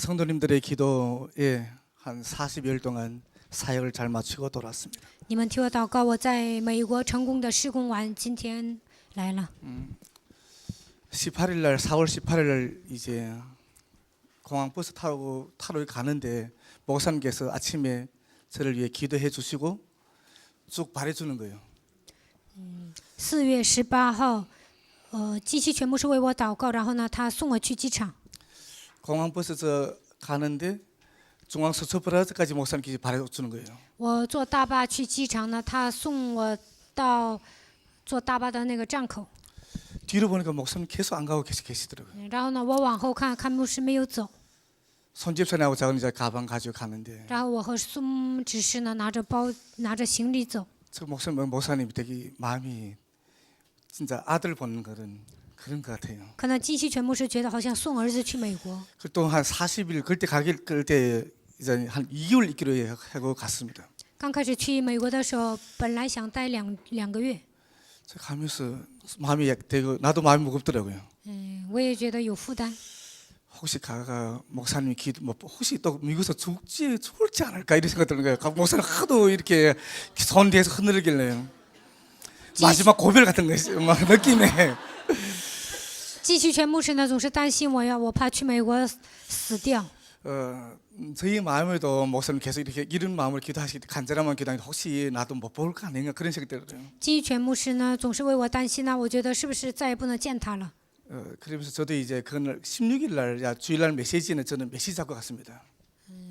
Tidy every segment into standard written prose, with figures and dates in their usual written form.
성도님들의 기도에 한 40여일 동안 사역을 잘 마치고 돌아왔습니다. 你们替我祷告，我在美国成功的施工完，今天来了。 18일 날 4월 18일 날 이제 공항 버스 타러 가는데 목사님께서 아침에 저를 위해 기도해 주시고 쭉 바래 주는 거예요. 4月18号，机器全部是为我祷告，然后呢，他送我去机场。 공항 버스 저 가는데 중앙 서초브라자까지 목사님께서 바래 주는 거예요. 我坐大巴去机场呢，他送我到坐大巴的那个站口。 뒤로 보니까 목사님 계속 안 가고 계시더라고요. 然后呢，我往后看，看牧师没有走。 손집사님하고 저는 이제 가방 가지고 가는데 然后我和孙执事呢，拿着包，拿着行李走。 저 목사님이 되게 마음이 진짜 아들 보는 그런 것 같아요. 可能机器全部是觉得好像送儿子去美国。 또 한 40일 그때 이제 한 2개월 있기로 하고 갔습니다. 刚开始去美国的时候，本来想待两个月。 저 가면서 마음이 되고 나도 마음이 무겁더라고요. 我也觉得有负担。 혹시 가가 목사님이 혹시 또 미국에서 죽을지 않을까 이런 생각 드는 거예요. 목사님 하도 이렇게 손 뒤에서 흔들길래요. 마지막 고별 같은 거 있어요. 막 느낌에. 继续全牧师呢总是担心我呀，我怕去美国死掉。 저희 마음에도 목사님 계속 이렇게 이런 마음을 기도하시기 간절한 마음 기도하는데 혹시 나도 못 볼 거 아닌가 그런 생각이 들어요. 继续全牧师呢总是为我担心呢，我觉得是不是再也不能见他了？ 그러면서 저도 이제 그날 16일 날 주일날 메시지는 저는 메시지 잡고 갔습니다.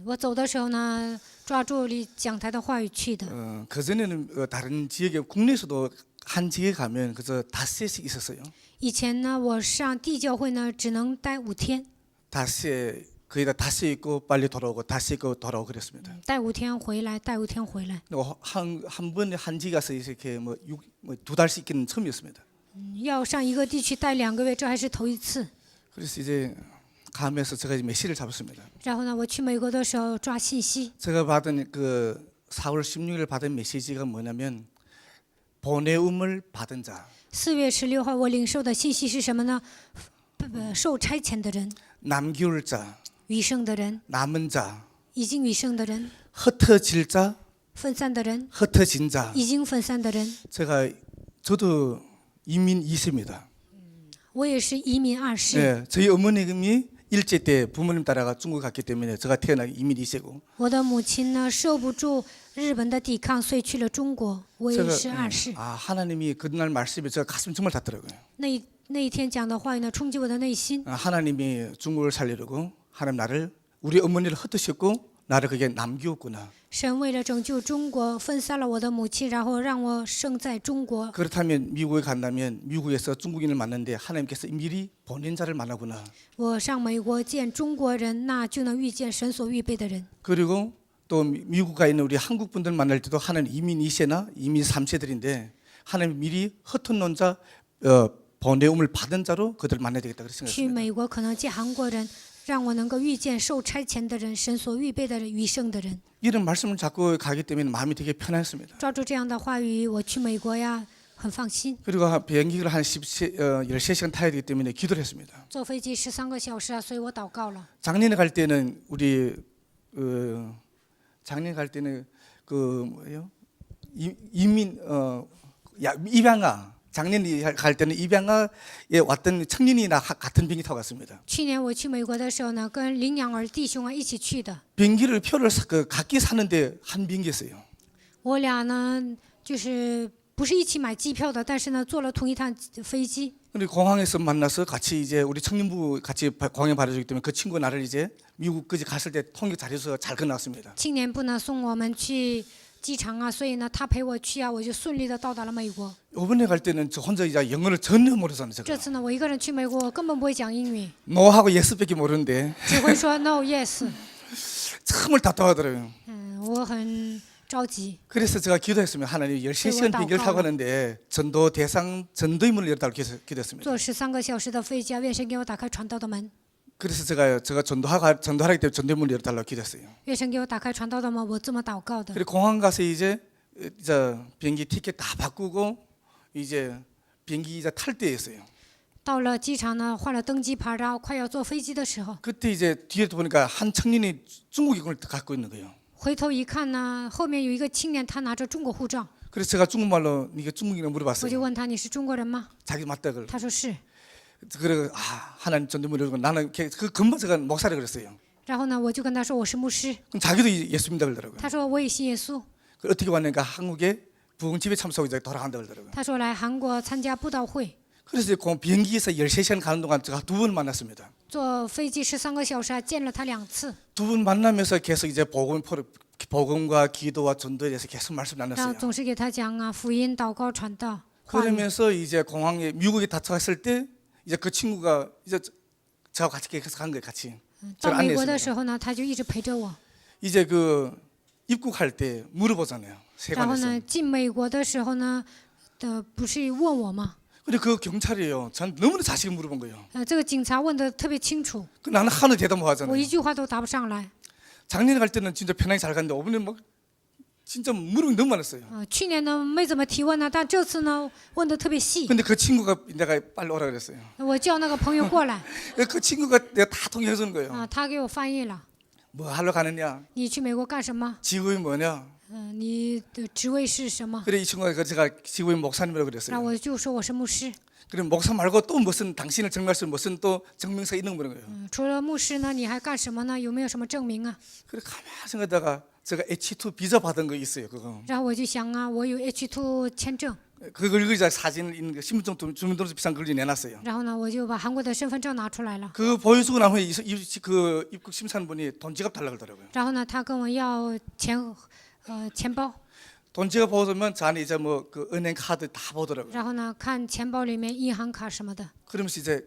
我走的时候呢，抓住讲台的话语去的。 그 전에는 다른 지역에 국내에서도 한 지역에 가면 그저 닷새씩 있었어요. 以前呢，我上地教会呢只能待5天， 닷새 거의 다 닷새 있고 빨리 돌아오고 닷새 있고 돌아오고 그랬습니다. 待5天回来，待5天回来。 한 번에 한 지 가서 이렇게 두 달씩 있기는 처음이었습니다. 要上一个地区待2个月，这还是头一次。 그래서 이제 가면서 제가 이제 메시지를 잡았습니다. 然后呢，我去美国的时候抓信息， 제가 받은 그 4월 16일 받은 메시지가 뭐냐면 보내음을 받은 자, 4月16号我领受的信息是什么呢？受差遣的人， 남기울 자, 余剩的人， 남은 자, 已经余剩的人， 흩어질 자, 分散的人， 흩어진 자. 已经分散的人。 저도 이민 2세입니다. 我也是移民2世。 네, 저희 어머님이 일제 때 부모님 따라가 중국 갔기 때문에 제가 태어나기 이민 2세고. 我的母亲呢受不住日本的抵抗，所以去了中国。我也是2世。 하나님이 그날 말씀에 제가 가슴 정말 닿더라고요. 那一天讲的话语呢，冲击我的内心。 하나님이 중국을 살리려고 하나님 나를 우리 어머니를 흩으셨고 나를 거기에 남기었구나. 神为了拯救中国，分散了我的母亲，然后让我生在中国。 그렇다면 미국에 간다면 미국에서 중국인을 만났는데 하나님께서 미리 보낸 자를 만나구나. 我上美国见中国人，那就能遇见神所预备的人。 그리고 또 미국 가 있는 우리 한국 분들 만날 때도 하나님 이민 2세나 이민 3세들인데 하나님 미리 흩어놓은 자 보내음을 받은 자로 그들을 만나야 되겠다 그렇게 去 생각했습니다. 美国可能见韩国人，让我能够遇见受差遣的人，神所预备的人，余剩的人。 이런 말씀을 잡고 가기 때문에 마음이 되게 편했습니다. 抓住这样的话语，我去美国呀，很放心。 그리고 비행기를 한 13시간 타야 되기 때문에 기도를 했습니다. 坐飞机13个小时啊，所以我祷告了。 작년에 갈 때는 우리 작년에 갈 때는 그 뭐예요? 이민 입양아 작년에 갈 때는 입양아에 왔던 청년이나 같은 비행기 타고 갔습니다. 去年我去美国的时候呢，跟领养儿弟兄啊一起去的。 비행기를 표를 각기 사는데 한 비행기였어요. 我俩呢，就是不是一起买机票的，但是呢，坐了同一趟飞机。 근데 공항에서 만나서 같이 이제 우리 청년부 같이 공항에 받아주기 때문에 그 친구 나를 이제 미국까지 갔을 때 통역 잘해서 잘 건너왔습니다. 青年部呢送我们去机场啊，所以呢，他陪我去啊，我就顺利的到达了美国。 이번에 갈 때는 저 혼자 이제 영어를 전혀 모르잖아요. 这 제가 次呢，我一个人去美国，我根本不会讲英语， no하고 yes밖에 모르는데 只会说 no yes。 정말 답답하더라고요. 我很着急。 그래서 제가 기도했습니다. 하나님 13시간 비행기를 타고 가는데 전도 대상 전도의 문을 열어달라고 기도했습니다. 坐13个小时的飞机啊，愿神给我打开传道的门。 그래서 제가 전도하기 때문에 전도의 문을 열어달라고 기도했어요. 愿神给我打开传道的门，我这么祷告的。 그리고 공항 가서 이제 비행기 티켓 다 바꾸고 이제 비행기 이제 탈 때였어요. 到了机场呢，换了登机牌，然后快要坐飞机的时候， 그때 이제 뒤에 보니까 한 청년이 중국인을 갖고 있는 거예요. 回头一看呢，后面有一个青年，他拿着中国护照， 그래서 제가 중국말로 네가 중국인을 我就 물어봤어요. 问他你是中国人吗？ 자기 맞다 그걸. 他说是。 그래 하나님 전도문을 이러고 나는 그 금방 제가 목사라 그랬어요. 然后呢，我就跟他说我是牧师， 그럼 자기도 예수 믿다 그러더라고요. 他说我也信耶稣， 그 어떻게 왔는가 한국에 부흥집에 참석하고 이제 돌아간다 그러더라고요. 他说来韩国参加布道会， 그래서 그 비행기에서 13시간 가는 동안 제가 두 번 만났습니다. 坐飞机13个小时，还见了他2次。 두 분 만나면서 계속 이제 복음과 기도와 전도에 대해서 계속 말씀 然后 나눴어요. 总是给他讲啊，福音、祷告、传道。话语 그러면서 이제 공항에 미국에 도착했을 때 이제 그 친구가 이제 저하고 같이 계속 간 거예요, 같이. 到 저를 美国的 안내했습니다. 时候呢，他就一直陪着我。 이제 그 입국할 때 물어보잖아요. 然后 세관에서. 呢，进美国的时候呢，不是问我吗？ 근데 그 경찰이에요. 전 너무나 자식을 물어본 거예요. 这个警察问的特别清楚， 그 나는 하나도 대답 못 我 하잖아요. 一句话都答不上来。 작년에 갈 때는 진짜 편하게 잘 갔는데 이번에 막 진짜 물음이 너무 많았어요. 去年呢没怎么提问呢，但这次呢问的特别细。 근데 그 친구가 내가 빨리 오라 그랬어요. 我叫那个朋友过来， 그 친구가 내가 다 통역해 주는 거예요. 他给我翻译了。 뭐 하러 가느냐? 你去美国干什么？ 직업이 뭐냐? 你的职位是什么？ 그래 이 친구가 제가 직업이 목사님이라고 然 그랬어요. 后我就说我是牧师。 그래 목사 말고 또 무슨 당신을 증명할 수 무슨 또 증명서 있는 거예요. 除了牧师呢，你还干什么呢？有没有什么证明啊？ 그래 가만히 생각하다가 제가 H2 비자 받은 거 있어요. 그거. 然后我就想啊，我有 H2 签证， 그걸 의자 사진을 있는 거 신분증 주민등록증 비싼 걸 내놨어요. 然后呢，我就把韩国的身份证拿出来了。 그 보여주고 난 후에 그 입국 심사분이 돈 지갑 달라 그러더라고요. 然后呢，他跟我要钱包， 돈 지갑 보면 저 안에 이제 뭐 그 은행 카드 다 보더라고요. 然后呢，看钱包里面银行卡什么的。 그러면서 이제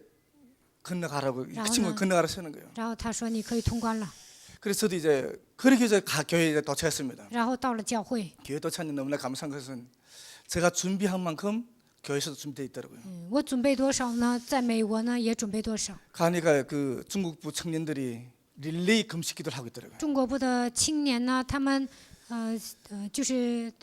건너가라고 그 친구가 라오나. 건너가라 쓰는 거예요. 然后他说你可以通关了。 그래서 저도 이제 그렇게 이제 교회에 이제 도착했습니다. 然后到了教会， 교회 도착했는데 너무나 감사한 것은 제가 준비한 만큼 교회에서도 준비되어 있더라고요. 我准备多少呢？在美国呢也准备多少。 가니까 그 중국부 청년들이 릴레이 금식 기도를 하고 있더라고요. 中国部的青年呢，他们就是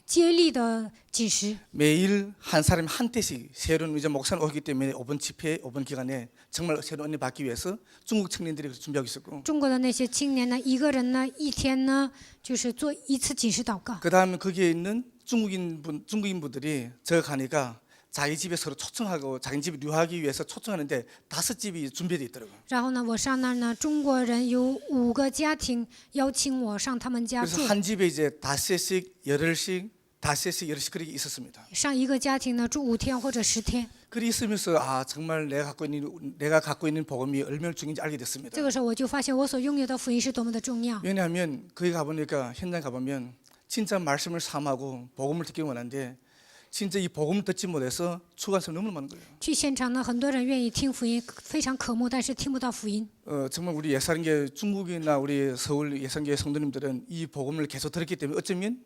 接力的进食。 매일 한 사람이 한 때씩 새로운 이제 목사는 오기 때문에 5번 집회, 5번 기간에 정말 새로운 은혜 받기 위해서 중국 청년들이 준비하고 있었고 中国的那些青年呢，一个人呢一天呢就是做1次禁食祷告。 그 다음에 거기에 있는 중국인분들이 저 가니까 자기 집에 서로 초청하고 자기 집에 유하기 위해서 초청하는데 5집이 준비되어 있더라고요. 然后呢，我上那儿呢，中国人有5个家庭邀请我上他们家 그래서 住， 한 집에 이제 5씩, 8씩, 5씩, 8씩 그렇게 있었습니다. 上一个家庭呢住5天或者10天。 그리 있으면서 정말 내가 갖고 있는 복음이 얼마나 중요한지 알게 됐습니다. 这个时候我就发现我所拥有的福音是多么的重要。 왜냐하면 거기 가보니까 현장 가보면 진짜 말씀을 삼하고 복음을 듣기 원하는데 진짜 이 복음을 듣지 못해서 추구한 사람 너무 많은 거예요. 去现场呢，很多人愿意听福音，非常渴慕，但是听不到福音。 정말 우리 예산교회 중국이나 우리 서울 예산교회 성도님들은 이 복음을 계속 들었기 때문에 어쩌면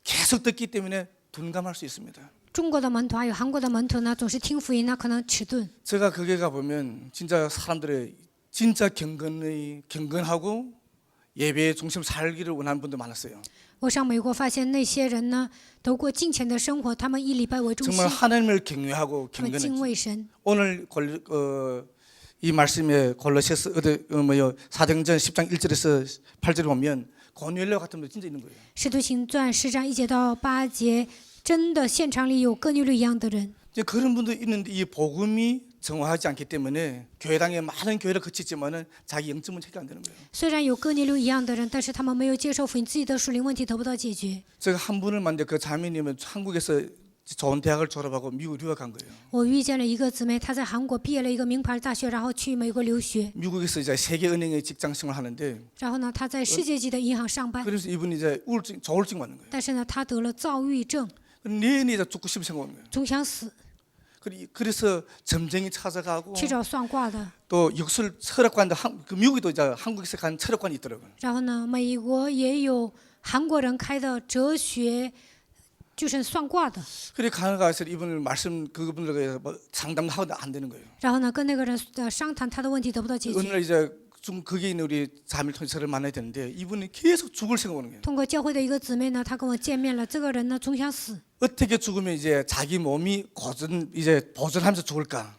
계속 듣기 때문에 둔감할 수 있습니다. 中国的门徒还有韩国的门徒呢，总是听福音呢，可能迟钝。 제가 거기에 가보면 진짜 사람들의 진짜 경건하고 예배의 중심 살기를 원하는 분들 많았어요. 我上美国发现那些人呢，都过敬虔的生活，他们以礼拜为中心 정말 ， 하나님을 경외하고 他们敬 경건했죠. 畏神。 오늘 이 말씀에 골로새서 사도행전 10장 1절에서 8절을 보면 고넬료 같은 분들 진짜 있는 거예요. 使徒行传10章1节到8节，真的现场里有哥尼流一样的人。 이제 그런 분도 있는데 이 복음이 정화하지 않기 때문에 교회당에 많은 교회를 거치지만은 자기 영적은 해결 안 되는 거예요. 虽然有哥尼流一样的人，但是他们没有接受福音，自己的属灵问题得不到解决。 제가 한 분을 만났는데 그 자매님은 한국에서 좋은 대학을 졸업하고 미국 유학한 거예요. 我遇见了一个姊妹，她在韩国毕业了一个名牌大学，然后去美国留学。 미국에서 이제 세계은행의 직장 생활을 하는데 然后呢，她在世界级的银行上班， 그래서 이분이 이제 조울증 받는 거예요. 但是呢，她得了躁郁症， 내내 이제 죽고 싶은 생각 오는 거예요. 总想死， 그래서 점쟁이 찾아가고 去找算卦的。 또 역술 철학관도 그 미국에도 이제 한국에서 간 철학관이 있더라고요. 然后呢，美国也有韩国人开的哲学，就是算卦的。 그래 가서 이분을 말씀 그분들에게 뭐 상담하고 안 되는 거예요. 然后呢，跟那个人商谈他的问题得不到解 어느 决。 날 이제 거기 있는 우리 자매를 통해서 저를 만나야 되는데 이분이 계속 죽을 생각 오는 거예요. 通过教会的一个姊妹呢，她跟我见面了。这个人呢，总想死。 어떻게 죽으면 이제 자기 몸이 보존하면서 죽을까?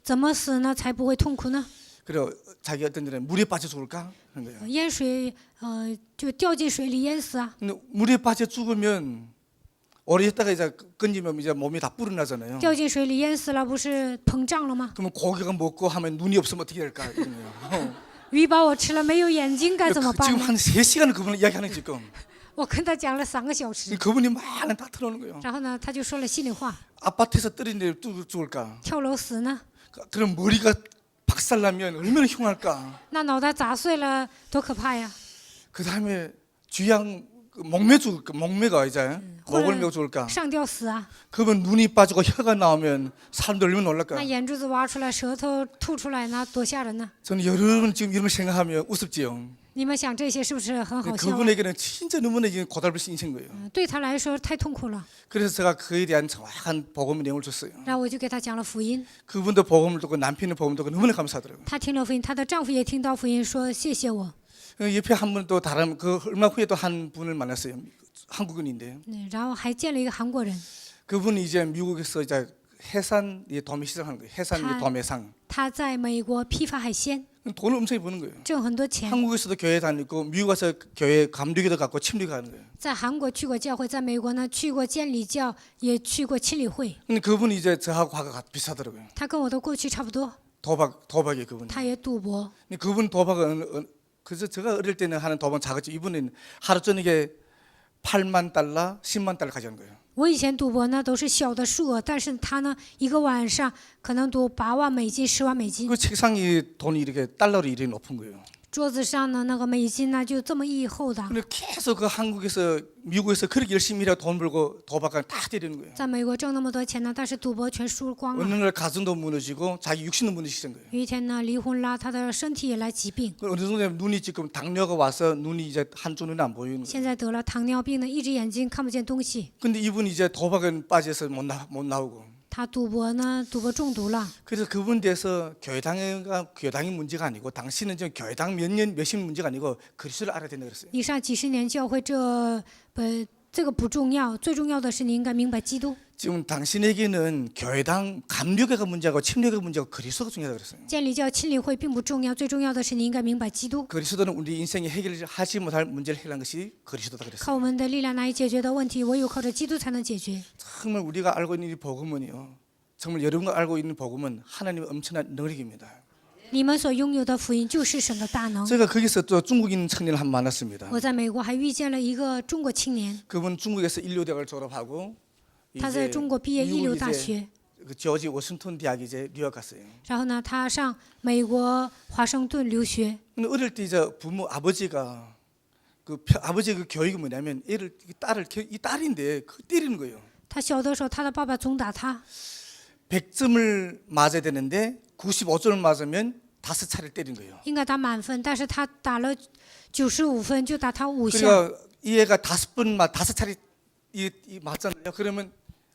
怎么死呢才不会痛苦呢？ 그리고 자기 어떤 데는 물에 빠져 죽을까? 그런 거예요. 淹水，就掉进水里淹死啊！ 근데 물에 빠져 죽으면 오래 있다가 이제 건지면 이제 몸이 다 불어나잖아요. 掉进水里淹死了，不是膨胀了吗？ 그러면 고기가 먹고 하면 눈이 없으면 어떻게 될까? 이런 거예요. 鱼把我吃了，没有眼睛该怎么办 지금 呢？ 한 3시간을 그분을 이야기하는 지금. 我跟他讲了3个小时， 그분이 말은 다 틀어오는 거예요. 然后呢，他就说了心里话： 아파트에서 떨어진데 죽을까? 跳楼死呢？ 그럼 머리가 박살나면 얼마나 흉할까? 那脑袋砸碎了多可怕呀！ 그 다음에 쥐양 목매 죽을까? 목매가 이제 목을 메고 죽을까? 上吊死啊！ 그러면 눈이 빠지고 혀가 나오면 사람들 얼마나 놀랄까? 那眼珠子挖出来，舌头吐出来，那多吓人呢！ 저는 여러분 지금 이런 걸 생각하면 우습지요. 你们想这些是不是很好笑啊？ 그분에게는 진짜 너무나 이게 고달플 인생 거예요. 对他来说太痛苦了。 그래서 제가 그에 대한 정확한 복음 내용을 줬어요. 然后我就给他讲了福音， 그분도 복음을 듣고 남편의 복음을 듣고 너무나 감사하더라고요. 他听了福音，她的丈夫也听到福音，说谢谢我。 옆에 한 분 또 다른 그 얼마 후에 또 한 분을 만났어요. 한국인인데 然后还见了一个韩国人， 그분이 이제 미국에서 이제 해산 도매 시장하는 거예요. 해산 도매상. 他在美国批发海鲜， 돈을 엄청 버는 거예요. 挣很多钱。 한국에서도 교회 다니고 미국 가서 교회 감리교도 갖고 침례 가는 거예요. 在韩国去过教会，在美国呢去过监理教，也去过亲理会。 근데 그분이 이제 저하고 과가 비슷하더라고요. 他跟我的过去差不多， 도박이 그분. 他也赌博。 근데 그분 도박은 그래서 제가 어릴 때는 하는 도박 작았죠. 이분은 하루 저녁에 8만 달러, 10만 달러 가져온 거예요. 我以前赌博呢都是小的数额，但是他呢一个晚上可能赌8万美金、10万美金。 그 책상이 돈이 이렇게 달러로 이렇게 높은 거예요. 桌子上的那个美金呢就这么一厚的。 근데 계속 그 한국에서 미국에서 그렇게 열심히 일하고 돈 벌고 도박을 다 때리는 거예요. 在美国挣那么多钱呢，但是赌博全输光了。 어느 날 가정도 무너지고 자기 육신도 무너지는 거예요. 有一天呢离婚了，他的身体也来疾病， 어느 정도 되면 눈이 지금 당뇨가 와서 눈이 이제 한쪽 눈이 안 보이는 거예요. 现在得了糖尿病呢，一只眼睛看不见东西。 근데 이분이 이제 도박은 빠져서 못 나오고. 他赌博呢，赌博中毒了。 그래서 그분 대해서 교회당이 문제가 아니고 당신은 지금 교회당 몇십 문제가 아니고 그리스도를 알아야 된다 그랬어요. 你上几十年教会，这个不重要，最重要的是你应该明白基督。 지금 당신에게는 교회당 감리교가 문제고 침례가 문제고 그리스도가 중요하다 그랬어요. 监理教、亲理会并不重要，最重要的是你应该明白基督。 그리스도는 우리 인생에 해결하지 못할 문제를 해결한 것이 그리스도다 그랬어요. 靠我们的力量难以解决的问题，唯有靠着基督才能解决。 정말 우리가 알고 있는 이 복음은요. 정말 여러분가 알고 있는 복음은 하나님의 엄청난 능력입니다. 你们所拥有的福音就是神的大能。 제가 거기서 또 중국인 청년을 한 번 만났습니다. 我在美国还遇见了一个中国青年， 그분 중국에서 인류대학을 졸업하고 他在中国毕业一流大学， 그 조지 워싱턴 대학 이제 유학 갔어요. 然后呢，他上美国华盛顿留学。 근데 어릴 때 이제 아버지가 아버지 그 교육이 뭐냐면 이 딸인데 그 때리는 거예요. 他小的时候，他的爸爸总打他， 100점을 맞아야 되는데 95점을 맞으면 5차례 때린 거예요. 应该打满分，但是他打了95分，就打他5下。 그러니까 이 애가 5차례 이 맞잖아요. 그러면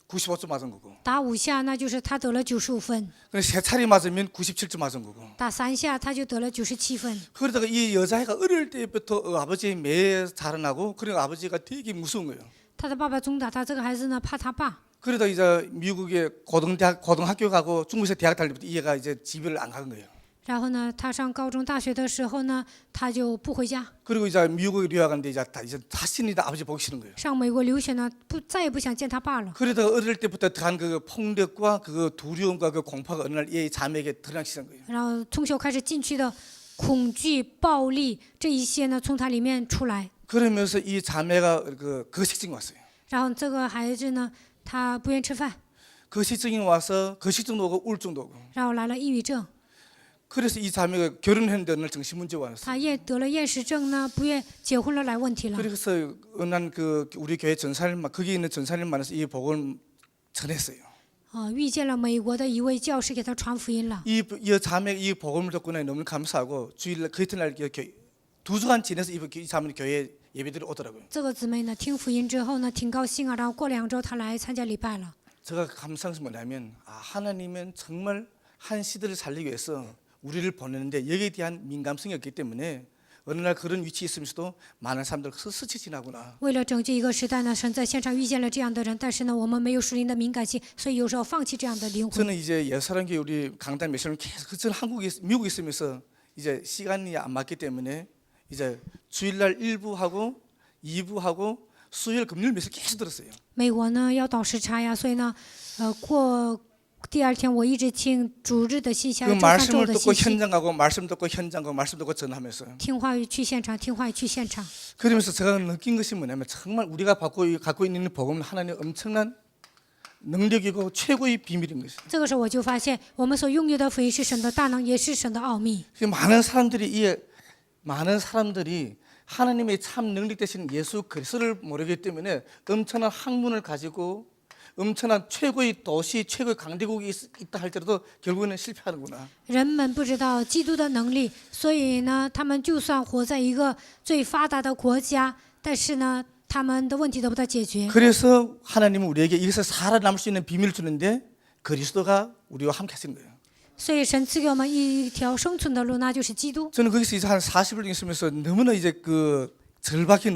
95점 맞은 거고. 打5下，那就是他得了95分； 근데 3차례 맞으면 97점 맞은 거고. 打3下，他就得了97分。 그러다가 이 여자애가 어릴 때부터 아버지의 매에 자라나고 그러니까 아버지가 되게 무서운 거예요. 他的爸爸总打他，这个孩子呢怕他爸。 그러다 이제 미국에 고등학교 가고 중국에서 대학 다닐 때부터 이 애가 이제 집을 안 가는 거예요. 然后呢，他上高中、大学的时候呢，他就不回家。 그리고 이제 미국에 유학하는데 이제 다시는 아버지 보기 싫은 거예요. 上美国留学呢，再也不想见他爸了。 그러다가 어릴 때부터 간 그 폭력과 그 두려움과 그 공포가 어느 날 이 자매에게 드러나기 시작한 거예요. 然后从小开始进去的恐惧、暴力这一些呢，从他里面出来。 그러면서 이 자매가 거식증이 왔어요. 然后这个孩子呢，他不愿吃饭， 거식증이 와서 거식증도 오고 우울증도 오고. 然后来了抑郁症。 그래서 이 자매가 결혼했는데 어느 날 정신 문제가 왔어요. 他得了厌食症呢，不愿结婚了，来问题了。 그래서 어느 날 우리 교회 전사님 거기 있는 전사님 만나서 이 복음을 전했어요. 遇见了美国的一位教师，给他传福音了。 이 자매 이 복음을 듣고 나니 너무 감사하고 주일 그 이튿날 2주간 지내서 이 자매는 교회 예배들이 오더라고요. 这个姊妹呢，听福音之后呢，挺高兴啊。然后过2周，她来参加礼拜了。 제가 감사한 것은 뭐냐면 하나님은 정말 한 시대를 살리기 위해서 우리를 보내는데 여기에 대한 민감성이 없기 때문에 어느 날 그런 위치에 있으면서도 많은 사람들 스치 지나구나. 为了拯救一个时代呢，神在现场遇见了这样的人，但是呢，我们没有属灵的敏感性，所以有时候放弃这样的灵魂。 저는 이제 예사랑교회 우리 강단 메시지를 계속 저는 미국에 있으면서 이제 시간이 안 맞기 때문에 이제 주일날 1부하고 2부하고 수요일 금요일 메시지 계속 들었어요. 美国呢要倒时差呀，所以呢，过第二天我一直听主日的信息，还 그 有周三周 말씀을 的 듣고 信息， 현장 가고 말씀 듣고 현장 가고 말씀 듣고 전하면서 听话语去现场，听话语去现场。 그러면서 제가 느낀 것이 뭐냐면 정말 우리가 갖고 있는 복음은 하나님의 엄청난 능력이고 최고의 비밀인 것이에요. 这个时候我就发现，我们所拥有的福音是神的大能，也是神的奥秘。 많은 사람들이 하나님의 참 능력 되신 예수 그리스도를 모르기 때문에 엄청난 학문을 가지고 엄청난 최고의 도시, 최고의 강대국이 있다 할지라도 결국에는 실패하는구나. 人们不知道基督的能力，所以呢，他们就算活在一个最发达的国家，但是呢，他们的问题得不到解决。 그래서 하나님은 우리에게 여기서 살아남을 수 있는 비밀을 주는데 그리스도가 우리와 함께 하시는 거예요. 所以神赐给我们一条生存的路，那就是基督。 저는 거기서 이제 한 40일 있으면서 너무나 이제 그 절박히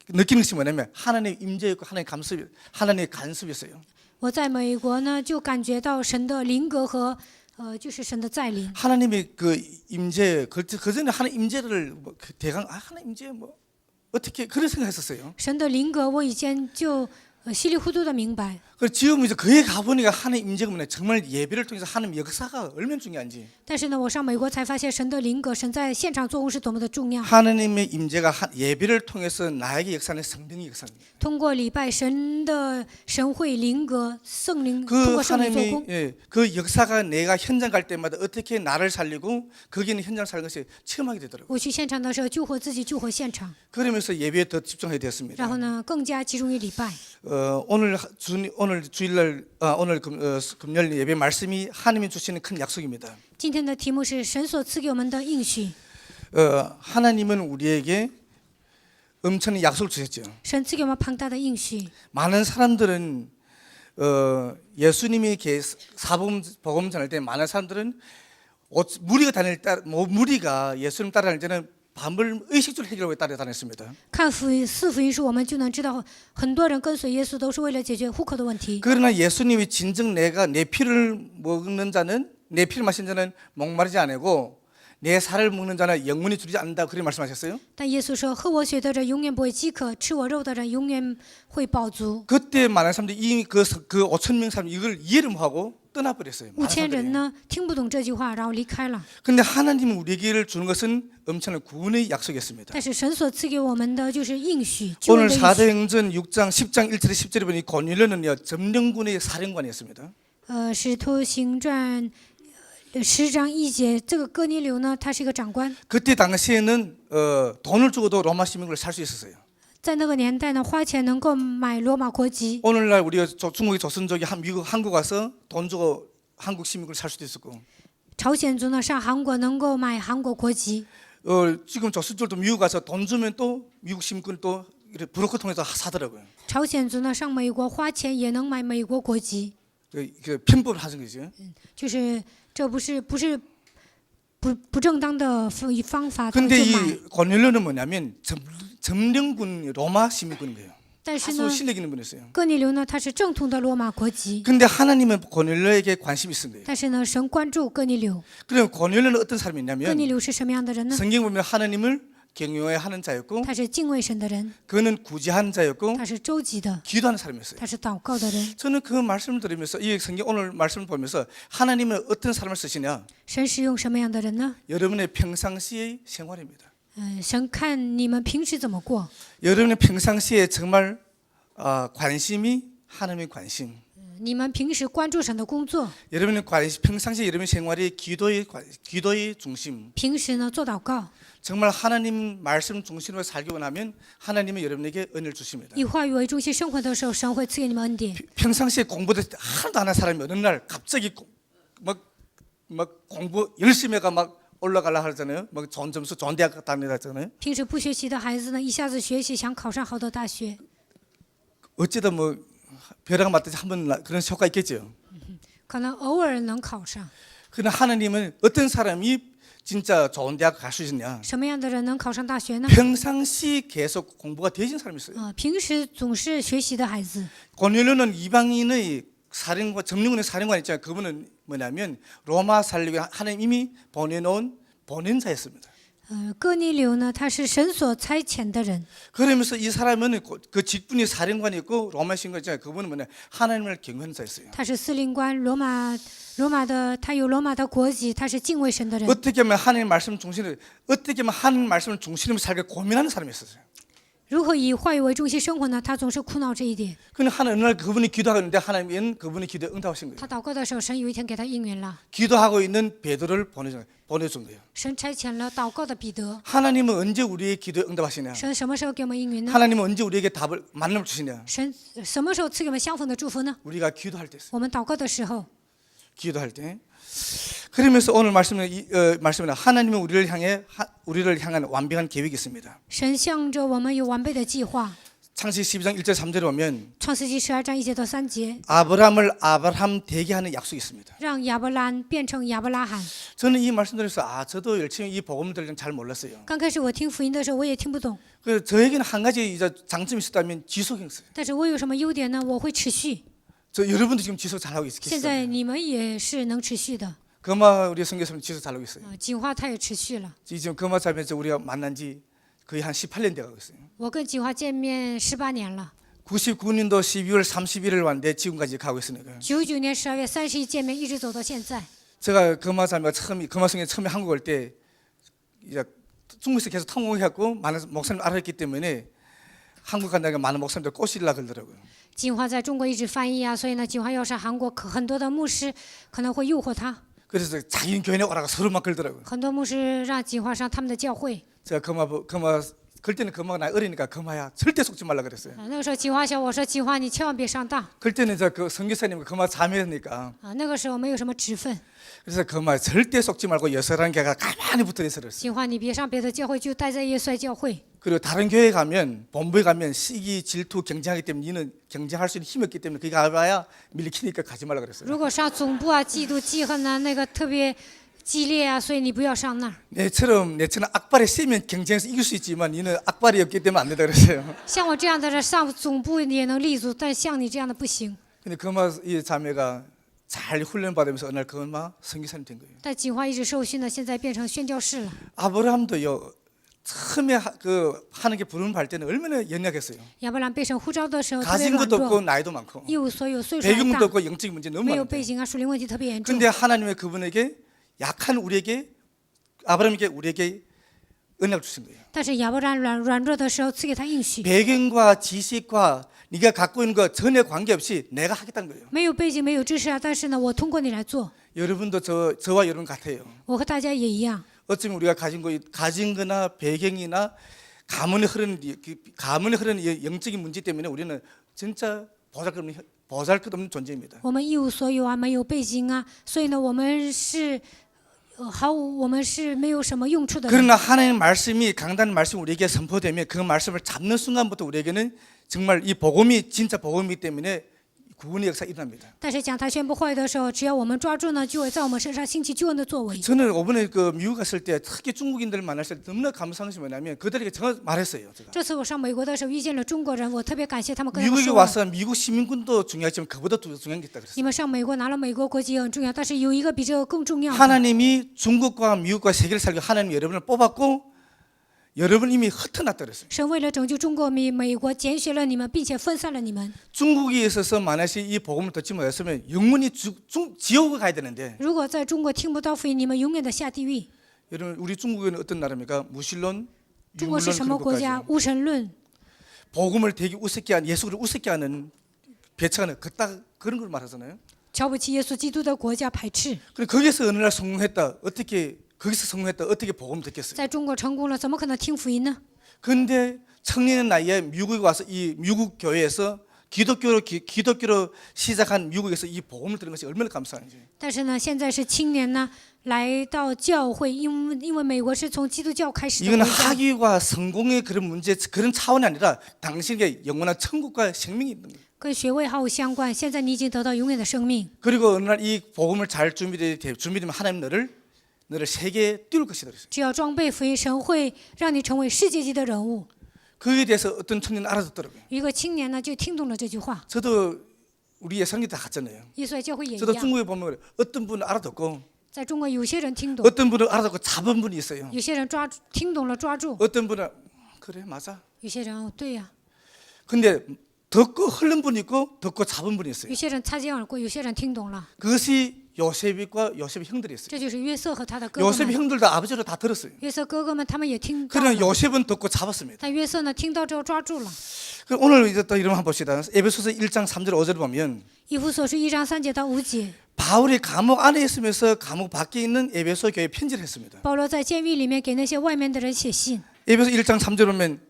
느끼는 것이 뭐냐면 하나님의 임재였고 하나님의 간섭이었어요. 我在美国呢，就感觉到神的灵格和就是神的再临。 하나님의 그 임재 그 전에 하나님 임재를 대강 하나님 임재 뭐 어떻게 그런 생각했었어요. 神的灵格，我以前就稀里糊涂的明白。 그 지금 이제 그에 가보니까 하나님 임재가 뭐냐 정말 예배를 통해서 하나님 역사가 얼마나 중요한지. 但是呢，我上美国才发现神的灵格，神在现场作工是多么的重要。 하나님의 임재가 예배를 통해서 나에게 역사하는 성령의 역사입니다. 通过礼拜，神的神会灵格圣灵，通 그 过圣灵做工。 하나님의 그 역사가 내가 현장 갈 때마다 어떻게 나를 살리고 거기는 현장 사는 것이 체험하게 되더라고요. 我去现场的时候，救活自己，救活现场， 그러면서 예배에 더 집중하게 되었습니다. 然后呢，更加集中于礼拜。 오늘 주일날 오늘 금요일 예배 말씀이 하나님이 주시는 큰 약속입니다. 今天的题目是神所赐给我们的应许。 하나님은 우리에게 엄청난 약속을 주셨죠. 神赐给我们庞大的应许。 많은 사람들은 예수님이 복음 전할 때 많은 사람들은 무리가 예수님 따라다닐 때는 밤을 의식주를 해결하고 따라다녔습니다. 看四福音书，我们就能知道，很多人跟随耶稣都是为了解决户口的问题。 그러나 예수님이 진정 내 피를 먹는 자는 내 피를 마신 자는 목마르지 않고 내 살을 먹는 자는 영원히 줄이지 않는다 그렇게 말씀하셨어요. 但耶稣说：“喝我血的人永远不会饥渴，吃我肉的人永远会饱足。 그때 많은 사람들이 이미 그 5천 명 사람 이걸 이해를 못하고 떠나버렸어요. 5000人呢听不懂这句话，然后离开了。 그런데 하나님은 우리에게 주는 것은 엄청난 구원의 약속이었습니다. 但是神所赐给我们的就是应许，救 오늘 恩的应许。 사도행전 6장 10장 1절에 10절에 보니 고넬료는요 점령군의 사령관이었습니다. 使徒行传10章1节，这个哥尼流呢，他是一个长官。 그때 당시에는 돈을 주고도 로마 시민을 살 수 있었어요. 在那个年代呢，花钱能够买罗马国籍。 오늘날 우리가 중국의 조선족이 한국 와서 돈 주고 한국 시민을 살 수도 있었고. 朝鲜族呢上韩国能够买韩国国籍。 지금 조선족도 미국 가서 돈 주면 또 미국 시민권 또 이렇게 브로커 통해서 사더라고요. 朝鲜族呢上美国花钱也能买美国国籍， 그 편법을 하는 거죠. 就是这不正当的方法，他们 근데 就买。 이 고넬료는 뭐냐면 점령군 로마 시민군인 거예요. 但是 아주 呢， 실력 있는 분이었어요. 哥尼流呢他是正统的罗马国籍， 근데 하나님은 고넬료에게 관심이 있은 거예요. 但是呢，神关注哥尼流。 그럼 고넬료는 어떤 哥 사람이냐면 尼流是什么样的人呢？ 성경 보면 하나님을 경외하는 자였고 他是敬畏神的人， 그는 구제하는 자였고 他是周急的， 기도하는 사람이었어요. 他是祷告的人。 저는 그 말씀을 들으면서 이 성경 오늘 말씀을 보면서 하나님은 어떤 사람을 쓰시냐? 神使用什么样的人呢？ 여러분의 평상시의 생활입니다. 神看你们平时怎么过。 여러분의 평상시에 정말 관심이 하나님의 관심. 你们平时关注神的工作， 여러분의 평상시 여러분의 생활이 기도의 중심. 平时呢做祷告， 정말 하나님 말씀 중심으로 살기 원하면 하나님은 여러분에게 은혜를 주십니다. 以话语为中心生活的时候，神会赐给你们恩典。 평상시에 공부도 하나도 안 한 사람이 어느 날 갑자기 막 공부 열심히 해가 막 올라가려 하잖아요. 막 좋은 점수 좋은 대학 다니라 하잖아요. 平时不学习的孩子呢，一下子学习想考上好的大学， 어쩌다 뭐 벼락 맞듯이 한번 그런 효과 있겠죠. 可能偶尔能考上。 그러나 하나님은 어떤 사람이 진짜 좋은 대학 갈 수 있느냐? 什么样的人能考上大学呢？ 평상시 계속 공부가 되신 사람이 있어요. 平时总是学习的孩子。 고넬료는 이방인의 사령관, 점령군의 사령관 있잖아요. 그분은 뭐냐면 로마 살리고 하나님 이미 보내놓은 보낸자였습니다. 哥尼流呢，他是神所差遣的人， 그러면서 이 사람은 그 직분이 사령관이 있고 로마 신관 있잖아요. 그분은 뭐냐 하나님을 경외하는 자였어요. 他是司令官，罗马的，他有罗马的国籍，他是敬畏神的人。 어떻게 하면 하나님 말씀 중심으로 어떻게 하면 하나님 말씀을 중심으로 살게 고민하는 사람이었어요. 如何以话语为中心生活呢？他总是苦恼这一点。 근데 어느 날 그분이 기도하고 있는데 하나님은 그분의 기도에 응답하신 거예요. 他祷告的时候，神有一天给他应允了， 기도하고 있는 베드로를 보내준 거예요. 神差遣了祷告的彼得。 하나님은 언제 우리의 기도에 응답하시냐? 神什么时候给我们应允呢？ 하나님은 언제 우리에게 답을 만남을 주시냐? 神什么时候赐给我们相逢的祝福呢？ 우리가 기도할 때 있어요. 我们祷告的时候。 기도할 때. 그러면서 오늘 말씀은 하나님은 우리를 향한 완벽한 계획이 있습니다. 神向着我们有完备的计划。 창세기 12장 1절 3절에 보면 创世纪12章1节到3节， 아브라함을 아브라함 되게 하는 약속이 있습니다. 让亚伯兰变成亚伯拉罕。 저는 이 말씀 들으면서 저도 열심히 이 복음을 들으면 잘 몰랐어요. 刚开始我听福音的时候，我也听不懂， 그래서 저에게는 한 가지 이제 장점이 있었다면 지속형성. 但是我有什么优点呢？我会持续。 저 여러분도 지금 지속 잘하고 现在 계시죠? 你们也是能持续的。 금화 우리 선교사님 지속 잘하고 있어요. 锦华他也持续了。 지금 금화 사면서 우리가 만난 지 거의 한 18년 돼가고 있어요. 我跟锦华见面18年了。 99년도 12월 31일 왔는데 지금까지 가고 있으니까. 99年12月31见面，一直走到现在。 제가 금화사가 금화성에 처음에 한국 올 때 이제 중국에서 계속 통곡했고 많은 목사님 알았기 때문에 한국 간다니까 많은 목사님들 꼬시려 그러더라고요. 锦华在中国一直翻译啊，所以呢，锦华要上韩国，很多的牧师可能会诱惑他。 그래서 자기 교회에 오라고 서로 막 그러더라고요. 很多牧师让锦华上他们的教会。 제가 금화 그때는 금화가 나 어리니까 금화야 절대 속지 말라 그랬어요. 那个时候锦华小，我说锦华你千万别上当。 그때는 그 선교사님 금화 자매니까 那个时候没有什么职分。 그래서 금화 절대 속지 말고 여서란 교회가 가만히 붙어 있어 그랬어요. 锦华你别上别的教会，就待在耶稣教会。 그리고 다른 교회 가면 본부에 가면 시기 질투 경쟁하기 때문에 너는 경쟁할 수 있는 힘이 없기 때문에 거기 가봐야 밀리키니까 가지 말라 그랬어요. 如果上总部啊，嫉妒记恨呢，那个特别激烈啊，所以你不要上那儿。 내처럼 악발에 세면 경쟁에서 이길 수 있지만 너는 악발이 없기 때문에 안 된다 그랬어요. 像我这样的人上总部也能立足，但像你这样的不行。 근데 금화 이 자매가 잘 훈련 받으면서 어느 날 금화 선교사님 된 거예요. 但锦华一直受训呢，现在变成宣教士了。 아브라함도요. 처음에 하는 게 부름 받을 때는 얼마나 연약했어요. 亚伯兰被神呼召的时候特别 가진 软 것도 없고 弱， 나이도 많고 一无所有，岁数还 배경도 大， 없고 영적인 문제 너무 没有 많은데 背景啊，属灵问题特别严重。 근데 하나님의 그분에게 약한 우리에게 아브라함에게 우리에게 은혜를 주신 거예요. 但是亚伯兰软弱的时候赐给他应许， 배경과 지식과 네가 갖고 있는 거 전혀 관계없이 내가 하겠다는 거예요. 没有背景，没有知识啊，但是呢，我通过你来做。 여러분도 저와 여러분 같아요. 我和大家也一样， 어쩌면 우리가 가진 거나 배경이나 가문에 흐르는 영적인 문제 때문에 우리는 진짜 보잘것없는 존재입니다. 我们一无所有啊，没有背景啊，所以呢，我们是我们是没有什么用处的人。 그러나 하나님의 말씀이 강단 말씀이 우리에게 선포되면 그 말씀을 잡는 순간부터 우리에게는 정말 이 복음이 진짜 복음이기 때문에 구원의 역사 일어납니다. 但是讲他宣布话语的时候，只要我们抓住呢，就会在我们身上兴起救恩的作为。 저는 이번에 미국 갔을 때 특히 중국인들 만났을 때 너무나 감사한 것이 뭐냐면 그들에게 제가 말했어요. 제가. 这次我上美国的时候遇见了中国人，我特别感谢他们跟我 미국에 说， 와서 미국 시민권도 중요하지만 그보다 더 중요한 게 있다 그랬어요. 你们上美国拿了美国国籍也很重要，但是有一个比这个更重要的。 하나님이 중국과 미국과 세계를 살기 하나님 여러분을 뽑았고 여러분 이미 흩어났다 그랬어요. 神为了拯救中国美国拣选了你们，并且分散了你们。 중국에 있어서 만약에 이 복음을 듣지 못했으면 영원히 지옥을 가야 되는데 如果在中国听不到福音，你们永远的下地狱。 여러분 우리 중국은 어떤 나라입니까? 무신론, 中国是 유물론 什么 그런 国家？ 것까지 无神论。 복음을 되게 우습게 하는 예수를 우습게 하는 배척하는 그런 걸 말하잖아요. 瞧不起耶稣基督的国家，排斥。 그리고 거기서 어느 날 성공했다. 거기서 성공했다. 어떻게 복음 듣겠어요? 在中国成功了，怎么可能听福音呢？ 그런데 청년의 나이에 미국에 와서 이 미국 교회에서 기독교로 시작한 미국에서 이 복음을 들은 것이 얼마나 감사한지. 但是呢，现在是青年呢来到教会，因为美国是从基督教开始的 이건 国家。 학위와 성공의 그런 문제, 그런 차원이 아니라 당신에게 영원한 천국과 생명이 있는 거예요. 跟学位毫无相关。现在你已经得到永远的生命。 그리고 어느 날 이 복음을 잘 준비되면 하나님 너를 너를 세계에 띄울 것이다 그랬어요. 只要装备福音，神会让你成为世界级的人物。 거기에 대해서 어떤 청년이 알아듣더라고요. 一个青年呢就听懂了这句话。 저도 우리 예성이 다 갔잖아요. 耶稣教会也一 저도 样， 중국에 보면 어떤 분은 알아듣고 在中国有些人听懂， 어떤 분은 알아듣고 잡은 분이 있어요. 有些人听懂了抓住， 어떤 분은 그래 맞아. 有些人哦对呀， 근데 듣고 흐른 분이 있고 듣고 잡은 분이 있어요. 有些人擦肩而过，有些人听懂了。 그것이 요셉과 요셉의 형들이 있어요. 这就是约瑟和他的哥哥 요셉의 们。 형들도 아버지로 다 들었어요. 约瑟哥哥们他们也听到 그러나 了， 요셉은 듣고 잡았습니다. 但约瑟呢听到之后抓住了。 그 오늘 이제 또 이런 거 한번 봅시다. 에베소서 1장 3절 5절 보면 以弗所书1章3节到5节， 바울이 감옥 안에 있으면서 감옥 밖에 있는 에베소 교회에 편지를 했습니다. 保罗在监狱里面给那些外面的人写信。 에베소 1장 3절 보면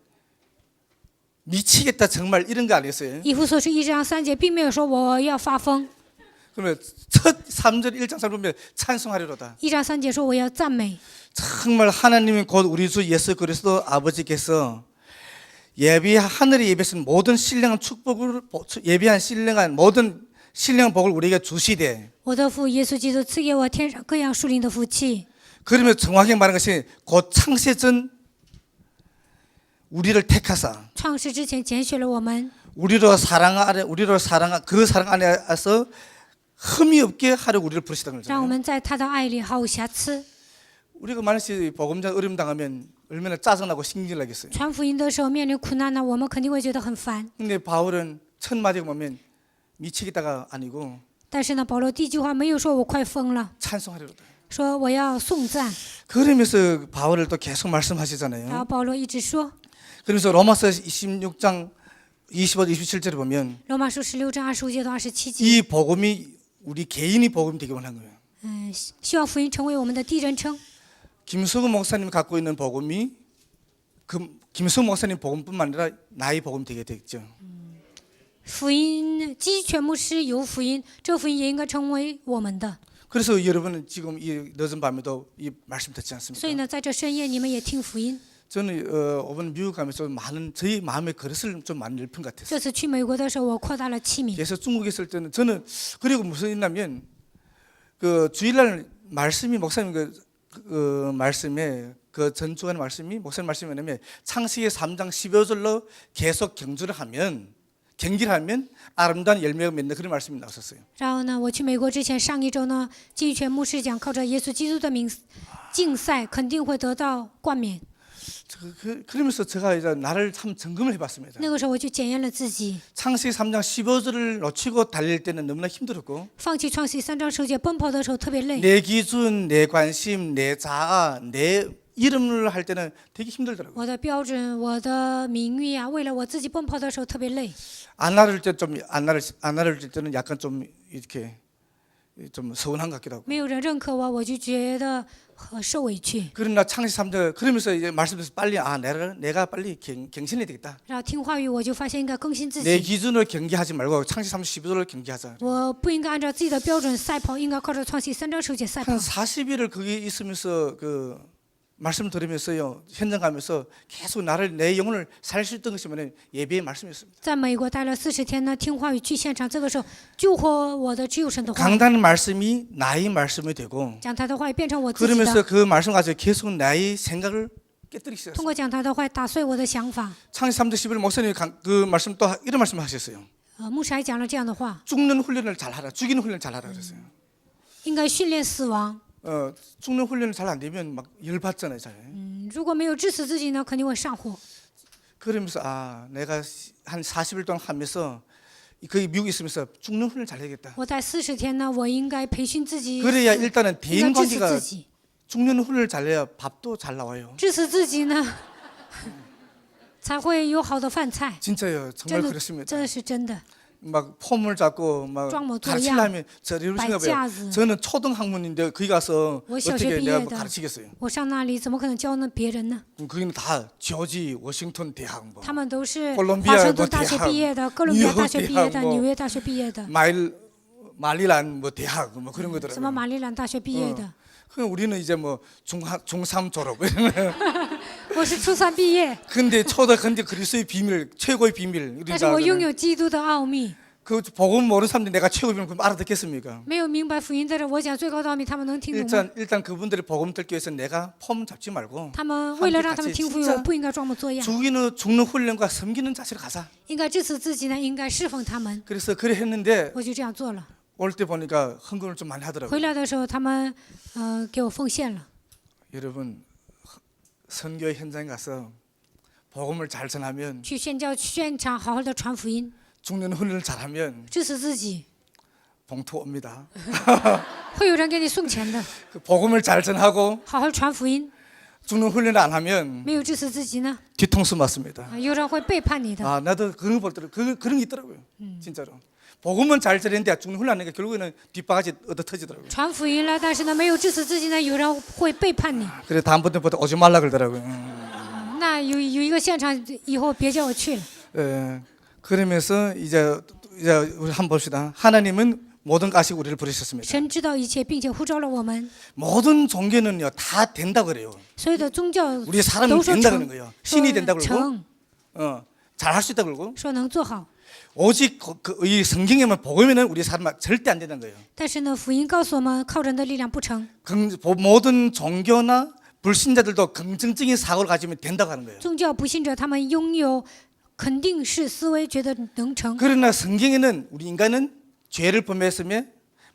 미치겠다 정말 이런 거 아니었어요. 以弗所书1章3节并没有说我要发疯， 그러면 첫 3절 1장 3절 보면 찬송하리로다. 1章3节说我要赞美。 정말 하나님이 곧 우리 주 예수 그리스도 아버지께서 하늘에 예비하신 모든 신령한 축복을 예비한 신령한 모든 신령한 복을 우리에게 주시되 我的父耶稣基督赐给我天上各样属灵的福气。 그러면 정확히 말하는 것이 곧 창세 전 우리를 택하사 创世之前拣选了我们， 우리로 사랑 그 사랑 안에서 흠이 없게 하려 우리를 부르시다는 让我 거잖아요. 们在他的爱里毫无瑕疵。 우리가 만약에 복음자 어려움 당하면 얼마나 짜증나고 신경질나겠어요. 传福音的时候面临苦难呢，我们肯定会觉得很烦。 근데 바울은 첫 마디가 보면 미치겠다가 아니고 但是呢，保罗第一句话没有说我快疯了， 찬송하리로다. 说我要颂赞。 그러면서 바울을 또 계속 然后 말씀하시잖아요. 保罗一直说， 그러면서 로마서 26장 25, 27절에 보면 罗马书16章25节到27节， 이 복음이 우리 개인이 복음이 되기 원한 거예요. 希望福音成为我们的第一人称。 김수근 목사님이 갖고 있는 복음이 김수근 목사님 복음뿐만 아니라 나의 복음이 되게 됐죠. 福音鸡全牧师有福音，这福音也应该成为我们的。 그래서 여러분은 지금 이 늦은 밤에도 이 말씀 듣지 所以 않습니까? 呢，在这深夜你们也听福音。 저는 이번 미국 가면서 많은 저희 마음의 그릇을 좀 많이 넓힌 것 같았어요. 这次去美国的时候，我扩大了器皿。 그래서 중국에 있을 때는 저는 그리고 무슨 있냐면 그 주일날 말씀이 목사님 그 말씀에 그 전주간 말씀이 목사님 말씀이 뭐냐면 창세기 3장 15절로 계속 경기를 하면 아름다운 열매가 맺는 그런 말씀이 나왔었어요. 然后呢，我去美国之前，上一周呢，金玉泉牧师讲，靠着耶稣基督的名竞赛，肯定会得到冠冕。 그러면서 제가 이제 나를 참 점검을 해봤습니다. 那个时候我就检验了自己， 창세기 3장 15절을 놓치고 달릴 때는 너무나 힘들었고 放弃创世3章10节奔跑的时候特别累， 내 기준, 내 관심, 내 자아, 내 이름을 할 때는 되게 힘들더라고요. 我的标准、我的名誉啊，为了我自己奔跑的时候特别累。 안 나를 때는 약간 좀 이렇게 좀 서운한 것 같기도 하고. 没有人认可我，我就觉得受委屈。 그러나 창세기 3절 그러면서 이제 말씀드려서 빨리 내가 빨리 경신해야 되겠다. 然后听话语，我就发现应该更新自 내 己， 기준을 경계하지 말고 창세기 3장 15절을 경계하자. 我不应该按照自己的标准赛跑，应该靠着创世3章10节赛跑 한 。 40일을 거기 있으면서 그 말씀 들으면서요 현장 가면서 계속 내 영혼을 살 수 있던 것이 뭐냐면 예배의 말씀이었습니다. 在美国待了40天呢，听话语去现场，这个时候救活我的只有神的话语， 강단 말씀이 나의 말씀이 되고 讲台的话语变成我自己 그러면서 的， 그 말씀 가지고 계속 나의 생각을 깨뜨리기 通 시작했어요. 过讲台的话打碎我的想法。 창세기 3장 11절 목사님이 그 말씀 또 이런 말씀을 하셨어요. 牧师还讲了这样的话， 죽는 훈련을 잘하라. 죽이는 훈련을 잘하라 그랬어요. 应该训练死亡。 죽는 훈련을 잘 안 되면 막 열받잖아요, 잘. 如果没有致死自己呢，肯定会上火。 그러면서 내가 한 40일 동안 하면서 거기 미국에 있으면서 죽는 훈련을 잘 해야겠다. 我在40天呢，我应该培训自己， 그래야 일단은 应 대인 该致死 관계가 自己。 죽는 훈련을 잘해야 밥도 잘 나와요. 致死自己呢，才会有好的饭菜。 진짜요, 真 정말 的， 그렇습니다. 这是真的。 막 폼을 잡고 막 가르치려면 저리로 생각해요. 저는 초등 학문인데 거기 가서 어떻게 내가 뭐 가르치겠어요? 我上那里怎么可能教那别人呢？ 거기는 다 조지 워싱턴 대학 뭐 他们都是 콜롬비아 华盛 뭐 顿大学 대학 毕业的，哥伦比亚大学毕业的， 뉴욕 纽约大学毕业的， 말리란 뭐 대학 뭐 그런 什么 거더라고요. 马里兰大学毕业的。 그럼 우리는 이제 뭐 중3 졸업. 我是初三毕业， 근데 그리스도의 비밀 최고의 비밀 但是我拥有基督的奥秘。그 복음 모르는 사람들이 내가 최고이면 그럼 알아듣겠습니까? 没有明白福音的人，我讲最高道理，他们能听懂吗？ 일단 그분들의 복음 듣기 위해서 내가 폼 잡지 말고 他们为了让他们听福音，我不应该装模作样， 죽는 훈련과 섬기는 자세로 가자. 应该致死自己呢，应该侍奉他们。 그래서 그래 했는데 我就这样做了。 올 때 보니까 헌금을 좀 많이 하더라고요. 回来的时候，他们给我奉献了。 여러분 선교 현장에 가서 복음을 잘 전하면 去宣教现场好好的传福音， 죽는 훈련을 잘하면 致死自己， 봉투 옵니다. 会有人给你送钱的。 그 복음을 잘 전하고 好好传福音， 죽는 훈련을 안 하면 没有致死自己呢， 뒤통수 맞습니다. 有人会背叛你的。 아 나도 그런 거 볼 때 그런 게 있더라고요. 진짜로. 복음은 잘 전했는데 죽는 훈련 안 하니까 결국에는 뒷바가지 얻어 터지더라고요. 传福音了，但是呢，没有致死自己呢，有人会背叛你。 그래 다음부터 오지 말라 그러더라고요. 那有一个现场，以后别叫我去了。 예, 그러면서 이제 우리 한번 봅시다. 하나님은 모든 것이 우리를 부르셨습니다. 神知道一切，并且呼召了我们。 모든 종교는요 다 된다 그래요. 所有的宗教 우리 사람이 都说 된다 그러는 成， 거예요. 신이 된다 说 그러고 成， 잘할 수 있다 그러고 说能做好。 오직 이 성경에만 복음에는 우리 사람 절대 안 된다는 거예요. 但是呢，福音告诉我们，靠人的力量不成。 모든 종교나 불신자들도 긍정적인 사고를 가지면 된다고 하는 거예요. 宗教不信者，他们拥有肯定是思维，觉得能成。 그러나 성경에는 우리 인간은 죄를 범했으며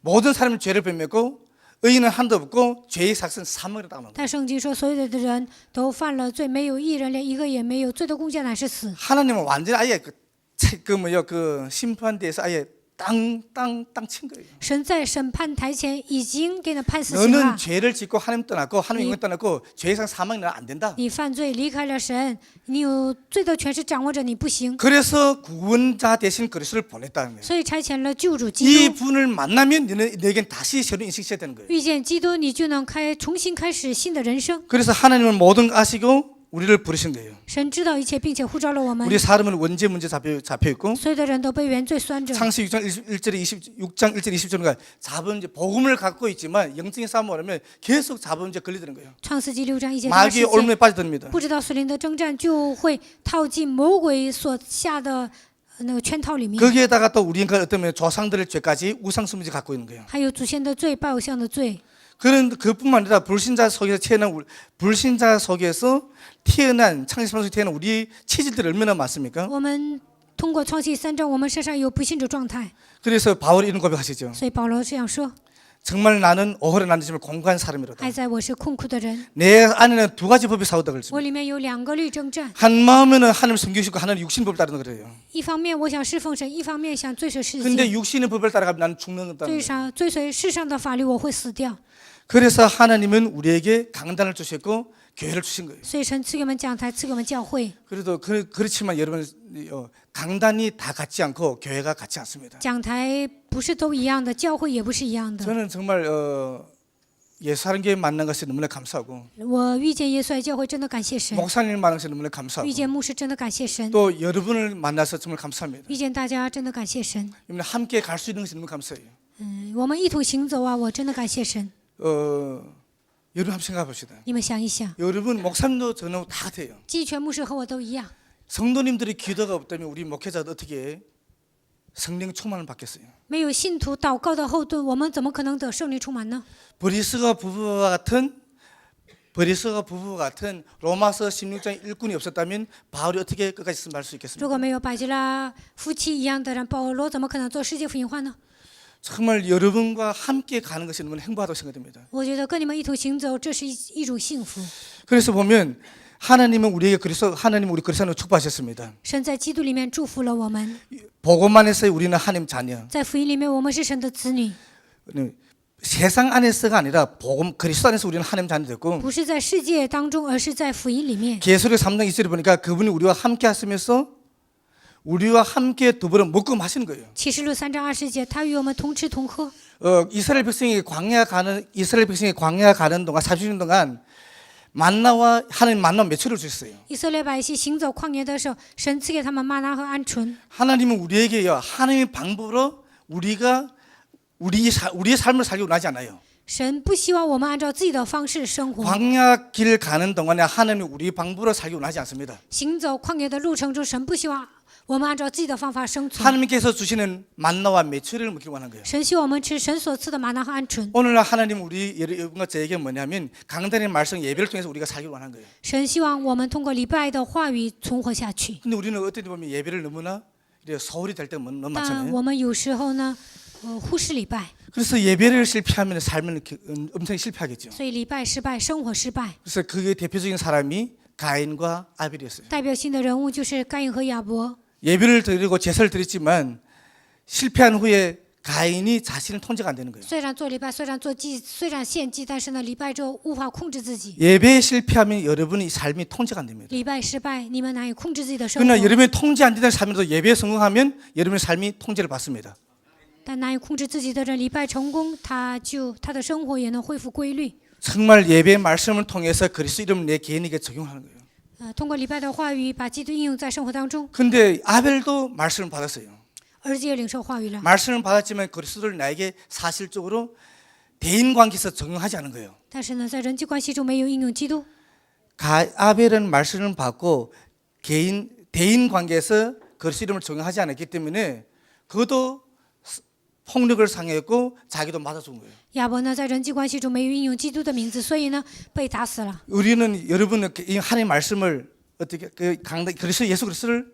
모든 사람은 죄를 범했고 의인은 한도 없고 죄의 삭은 사망이라고 나옵니다. 但圣经说，所有的人都犯了罪，没有一人，连一个也没有。罪的工价乃是死。 하나님은 완전히 아예 그 심판대에서 아예 땅 친 거예요. 神在审判台前已经给你判死刑了 너는 。 죄를 짓고 하나님 떠났고 하나님 영광 떠났고 죄상 사망이 안 된다. 你犯罪离开了神，你有罪的权势掌握着你不行， 그래서 구원자 대신 그리스도를 보냈다는 거예요. 所以差遣了救主基 이 督。 분을 만나면 너에겐 다시 새로운 인생 시작이 되는 거예요. 遇见基督，你就能重新开始新的人生。 그래서 하나님은 모든 걸 아시고 우리를 부르신 거예요. 神知道一切，并且呼召了我们。 우리 사람은 원죄 문제 잡혀 있고 所有的人都被原罪拴着。 창세기 6장 1절에 20절인가 자본주의 복음을 갖고 있지만 영적인 싸움을 하면 계속 자본주의에 걸리는 거예요. 创世纪6章1节到 마귀의 10 올무에 节， 빠져듭니다. 不知道属灵的征战就会套进魔鬼所下的那个圈套里面， 거기에다가 또 우리 인간 어떤 조상들의 죄까지 우상숭배지 갖고 있는 거예요. 还有祖先的罪、拜偶像的罪。 그뿐만 아니라 불신자 속에서 태어난 창세기 속에 태어난 우리 체질들이 얼마나 많습니까? 我们通过创世3章，我们身上有不信者状态， 그래서 바울이 이런 고백하시죠. 所以保罗这样说： 정말 나는 오호를 나누지만 공고한 사람이로다. 爱在我是困苦的人， 내 안에는 두 가지 법이 싸우다 我 그랬습니다. 里面有2个律征战。 한 마음에는 하나님 섬기시고 하나는 육신 법을 따르는 거래요. 一方面我想侍奉神，一方面想追随世 근데 界， 육신의 법을 따라가면 나는 죽는다는 거예요. 追随世上的法律，我会死掉。 그래서 하나님은 우리에게 강단을 주셨고 교회를 주신 거예요. 所以神赐给我们讲台，赐给我们教会。 그래도 그렇지만 여러분 강단이 다 같지 않고 교회가 같지 않습니다. 讲台不是都一样的，教会也不是一样的。 저는 정말 예수하는 교회 만난 것이 너무나 감사하고 我遇见耶稣爱教会，真的感谢神； 목사님 만난 것이 너무나 감사하고 遇见牧师，真的感谢神； 또 여러분을 만나서 정말 감사합니다. 遇见大家，真的感谢神。 함께 갈 수 있는 것이 너무 감사해요. 我们一同行走啊，我真的感谢神。 여러분 한번 생각해 봅시다. 你们想一想， 여러분 목사님도 저는 다 같아요. 季全牧师和我都一样。 성도님들이 기도가 없다면 우리 목회자도 어떻게 성령 충만을 받겠어요? 没有信徒祷告的后盾，我们怎么可能得圣灵充满呢？ 브리스가 부부와 같은 로마서 16장 일꾼이 없었다면 바울이 어떻게 끝까지 말할 수 如 있겠습니까? 果没有百基拉夫妻一样的人，保罗怎么可能做世界福音化呢？ 정말 여러분과 함께 가는 것이 너무 행복하다고 생각됩니다. 我觉得跟你们一同行走，这是一种幸福。 그래서 보면 하나님은 우리 그리스도인을 축복하셨습니다. 神在基督里面祝福了我们， 복음 안에서 우리는 하나님 자녀. 在福音里面我们是神的子女， 세상 안에서가 아니라 복음 그리스도 안에서 우리는 하나님 자녀 됐고 不是在世界当中，而是在福音里面。 계시록 3장 2절에 보니까 그분이 우리와 함께 하시면서 우리와 함께 더불어 먹고 마시는 거예요. 启示录3章20节，他与我们同吃同喝。 이스라엘 백성이 광야 가는 동안 40년 동안 만나와 하나님 만나 매출을 주셨어요. 以色列百姓行走旷野的时候，神赐给他们玛拿和鹌鹑。 하나님은 우리에게요 하나님의 방법으로 우리의 삶을 살려고 하지 않아요. 神不希望我们按照自己的方式生活。 광야 길 가는 동안에 하나님이 우리 방법으로 살려고 하지 않습니다. 行走旷野的路程中，神不希望我们按照自己的方法生存。 하나님께서 주시는 만나와 메추리를 먹기를 원하는 거예요. 神希望我们吃神所赐的玛纳和鹌鹑。 오늘날 하나님 우리 여러분과 저에게 뭐냐면 강단의 말씀 예배를 통해서 우리가 살기를 원하는 거예요. 神希望我们通过礼拜的话语存活下去。 근데 우리는 어떤 데 보면 예배를 너무나 소홀히 될 때가 너무 但 많잖아요. 我们有时候呢，忽视礼拜， 그래서 예배를 실패하면 삶은 엄청 실패하겠죠. 所以礼拜失败，生活失败。 그래서 그게 대표적인 사람이 가인과 아벨이었어요. 代表性的人物就是该隐和亚伯。 예배를 드리고 제사를 드렸지만 실패한 후에 가인이 자신을 통제가 안 되는 거예요. 虽然做礼拜，虽然做祭，虽然献祭，但是呢，礼拜之后无法控制自己。 예배에 실패하면 여러분의 삶이 통제가 안 됩니다. 礼拜失败，你们难以控制自己的生 그러나 活。 여러분이 통제 안 되는 삶에도 예배에 성공하면 여러분의 삶이 통제를 받습니다. 但难以控制自己的人，礼拜成功，他的生活也能恢复规律。 정말 예배의 말씀을 통해서 그리스도 이름을 내 개인에게 적용하는 거예요. 通过礼拜的话语，把基督应用在生活当中。 근데 아벨도 말씀을 받았어요. 儿子也领受话语了， 말씀을 받았지만 그리스도를 나에게 사실적으로 대인 관계에서 적용하지 않은 거예요. 但是呢，在人际关系中没有应用基督。 아벨은 말씀을 받고 대인 관계에서 그리스도 이름을 적용하지 않았기 때문에 그도 폭력을 상했고 자기도 맞아 죽은 거예요. 亚伯呢，在人际关系中没有应用基督的名字，所以呢，被打死了。 우리는 여러분은 이 하나님의 말씀을 어떻게 그리스도 예수 그리스도를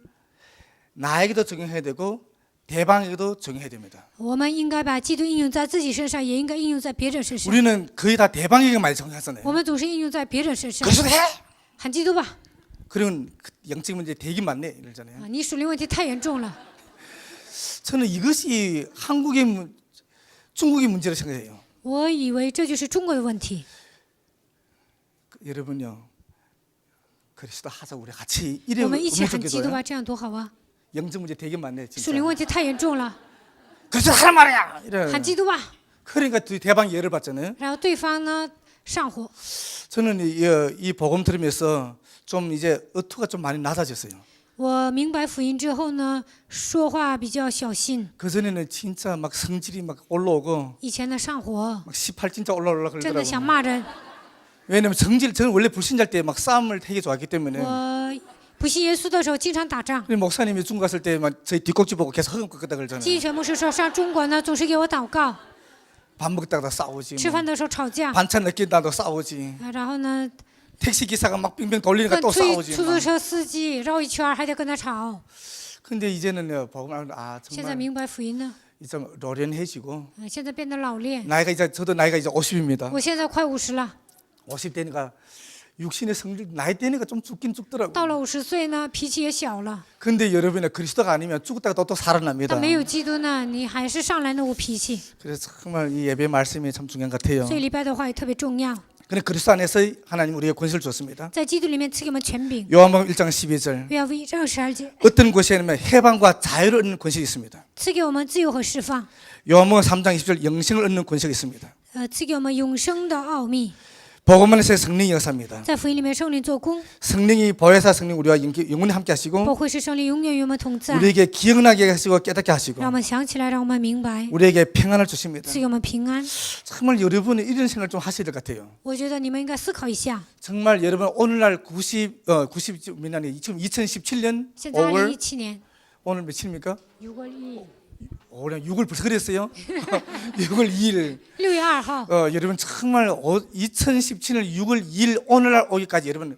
나에게도 적용해야 되고 대방에게도 적용해야 됩니다. 我们应该把基督应用在自己身上，也应该应用在别人身上。 우리는 거의 다 대방에게 많이 적용하잖아요. 我们总是应用在别人身上。 그리스도 해. 喊基督吧！ 그러면 영적 문제 되게 많네 이러잖아요. 啊，你属灵问题太严重了。 저는 이것이 중국의 문제로 생각해요. 我以为这就是中国的问题。 여러분요, 그리스도 하자 우리 같이 我 이래 们一起喊 음성 基督吧， 기도요. 这样多好啊！ 영적 문제 되게 많네 属 진짜. 灵问题太严重了， 그리스도 하란 말이야. 이래. 喊基督吧。 그러니까 대방 예를 받잖아요. 然后对方呢上火。 저는 이 복음 들으면서 좀 이제 어투가 좀 많이 낮아졌어요. 我明白福音之后呢，说话比较小心。 그 전에는 진짜 막 성질이 막 올라오고 以前呢上火， 막 18 진짜 올라오려 真的想 그러더라고요. 骂人。 왜냐면 저는 원래 불신자일 때 막 싸움을 되게 좋아했기 때문에 我不信耶稣的时候经常打仗。 목사님이 중국 갔을 때 막 저희 뒷꼭지 보고 계속 허금거리다 金 그러잖아요. 泉牧师说上中国呢总是给我祷告， 밥 먹다가 싸우지. 吃饭的时候吵架， 반찬 늦게 나도 싸우지. 然后呢 택시 기사가 막 빙빙 돌리니까 跟 또 出 싸우지. 租车司机绕一圈还得跟他吵。 근데 이제는 복음을 现在 정말 明白福音呢， 좀 노련해지고 现在变得老练。 저도 나이가 이제 50입니다. 我现在快50了， 50대니까 육신의 성질 나이 때니까 좀 죽긴 到 죽더라고. 了50岁呢，脾气也小了。 근데 여러분의 그리스도가 아니면 죽었다가 또 살아납니다. 但没有基督呢，你还是上来那股脾气。 그래서 정말 이 예배 말씀이 참 중요한 것 같아요. 所以礼拜的话也特别重要。 근데 그리스도 안에서 하나님 우리에게 권세를 줬습니다. 在基督里面赐给我们权柄。 요한복음 1장 12절 约翰福音1章12节， 어떤 곳에는 해방과 자유를 얻는 권세가 있습니다. 赐给我们自由和释放， 요한복음 3장 20절 영생을 얻는 권세가 있습니다. 赐给我们永生的奥秘。 복음 안에서 성령이 역사합니다. 在福音里面，圣灵做工， 성령이 보혜사 성령 우리와 영원히 함께 하시고 保惠师圣灵永远与我们同在， 우리에게 기억나게 하시고 깨닫게 하시고 让我们想起来，让我们明白， 우리에게 평안을 주십니다. 赐给我们平安。 정말 여러분은 이런 생각을 좀 하셔야 될 것 같아요. 我觉得你们应该思考一下。 정말 여러분 오늘날 90년이 지금 2017년 现在 5월 2017年 오늘 며칠입니까? 6월 2일， 올해 6월 벌써 그랬어요. 6월 2일. 6月2号， 여러분 정말 2017년 6월 2일 오늘날 오기까지 여러분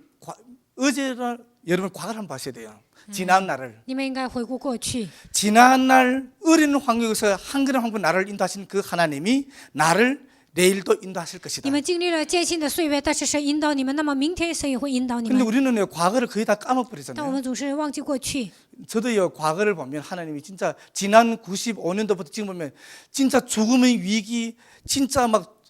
어제를 여러분 과거를 한번 봐셔야 돼요. 지난 날을. 你们应该回顾过去。 지난 날 어린 환경에서 한 걸음 한 번 나를 인도하신 그 하나님이 나를 내일도 인도하실 것이다. 你们经历了艰辛的岁月，但是神引导你们，那么明天神也会引导你 근데 们。 우리는 과거를 거의 다 但我 까먹버리잖아요. 们总是忘记过去。 저도요 과거를 보면 하나님이 진짜 지난 95년도부터 지금 보면 진짜 죽음의 위기, 진짜 막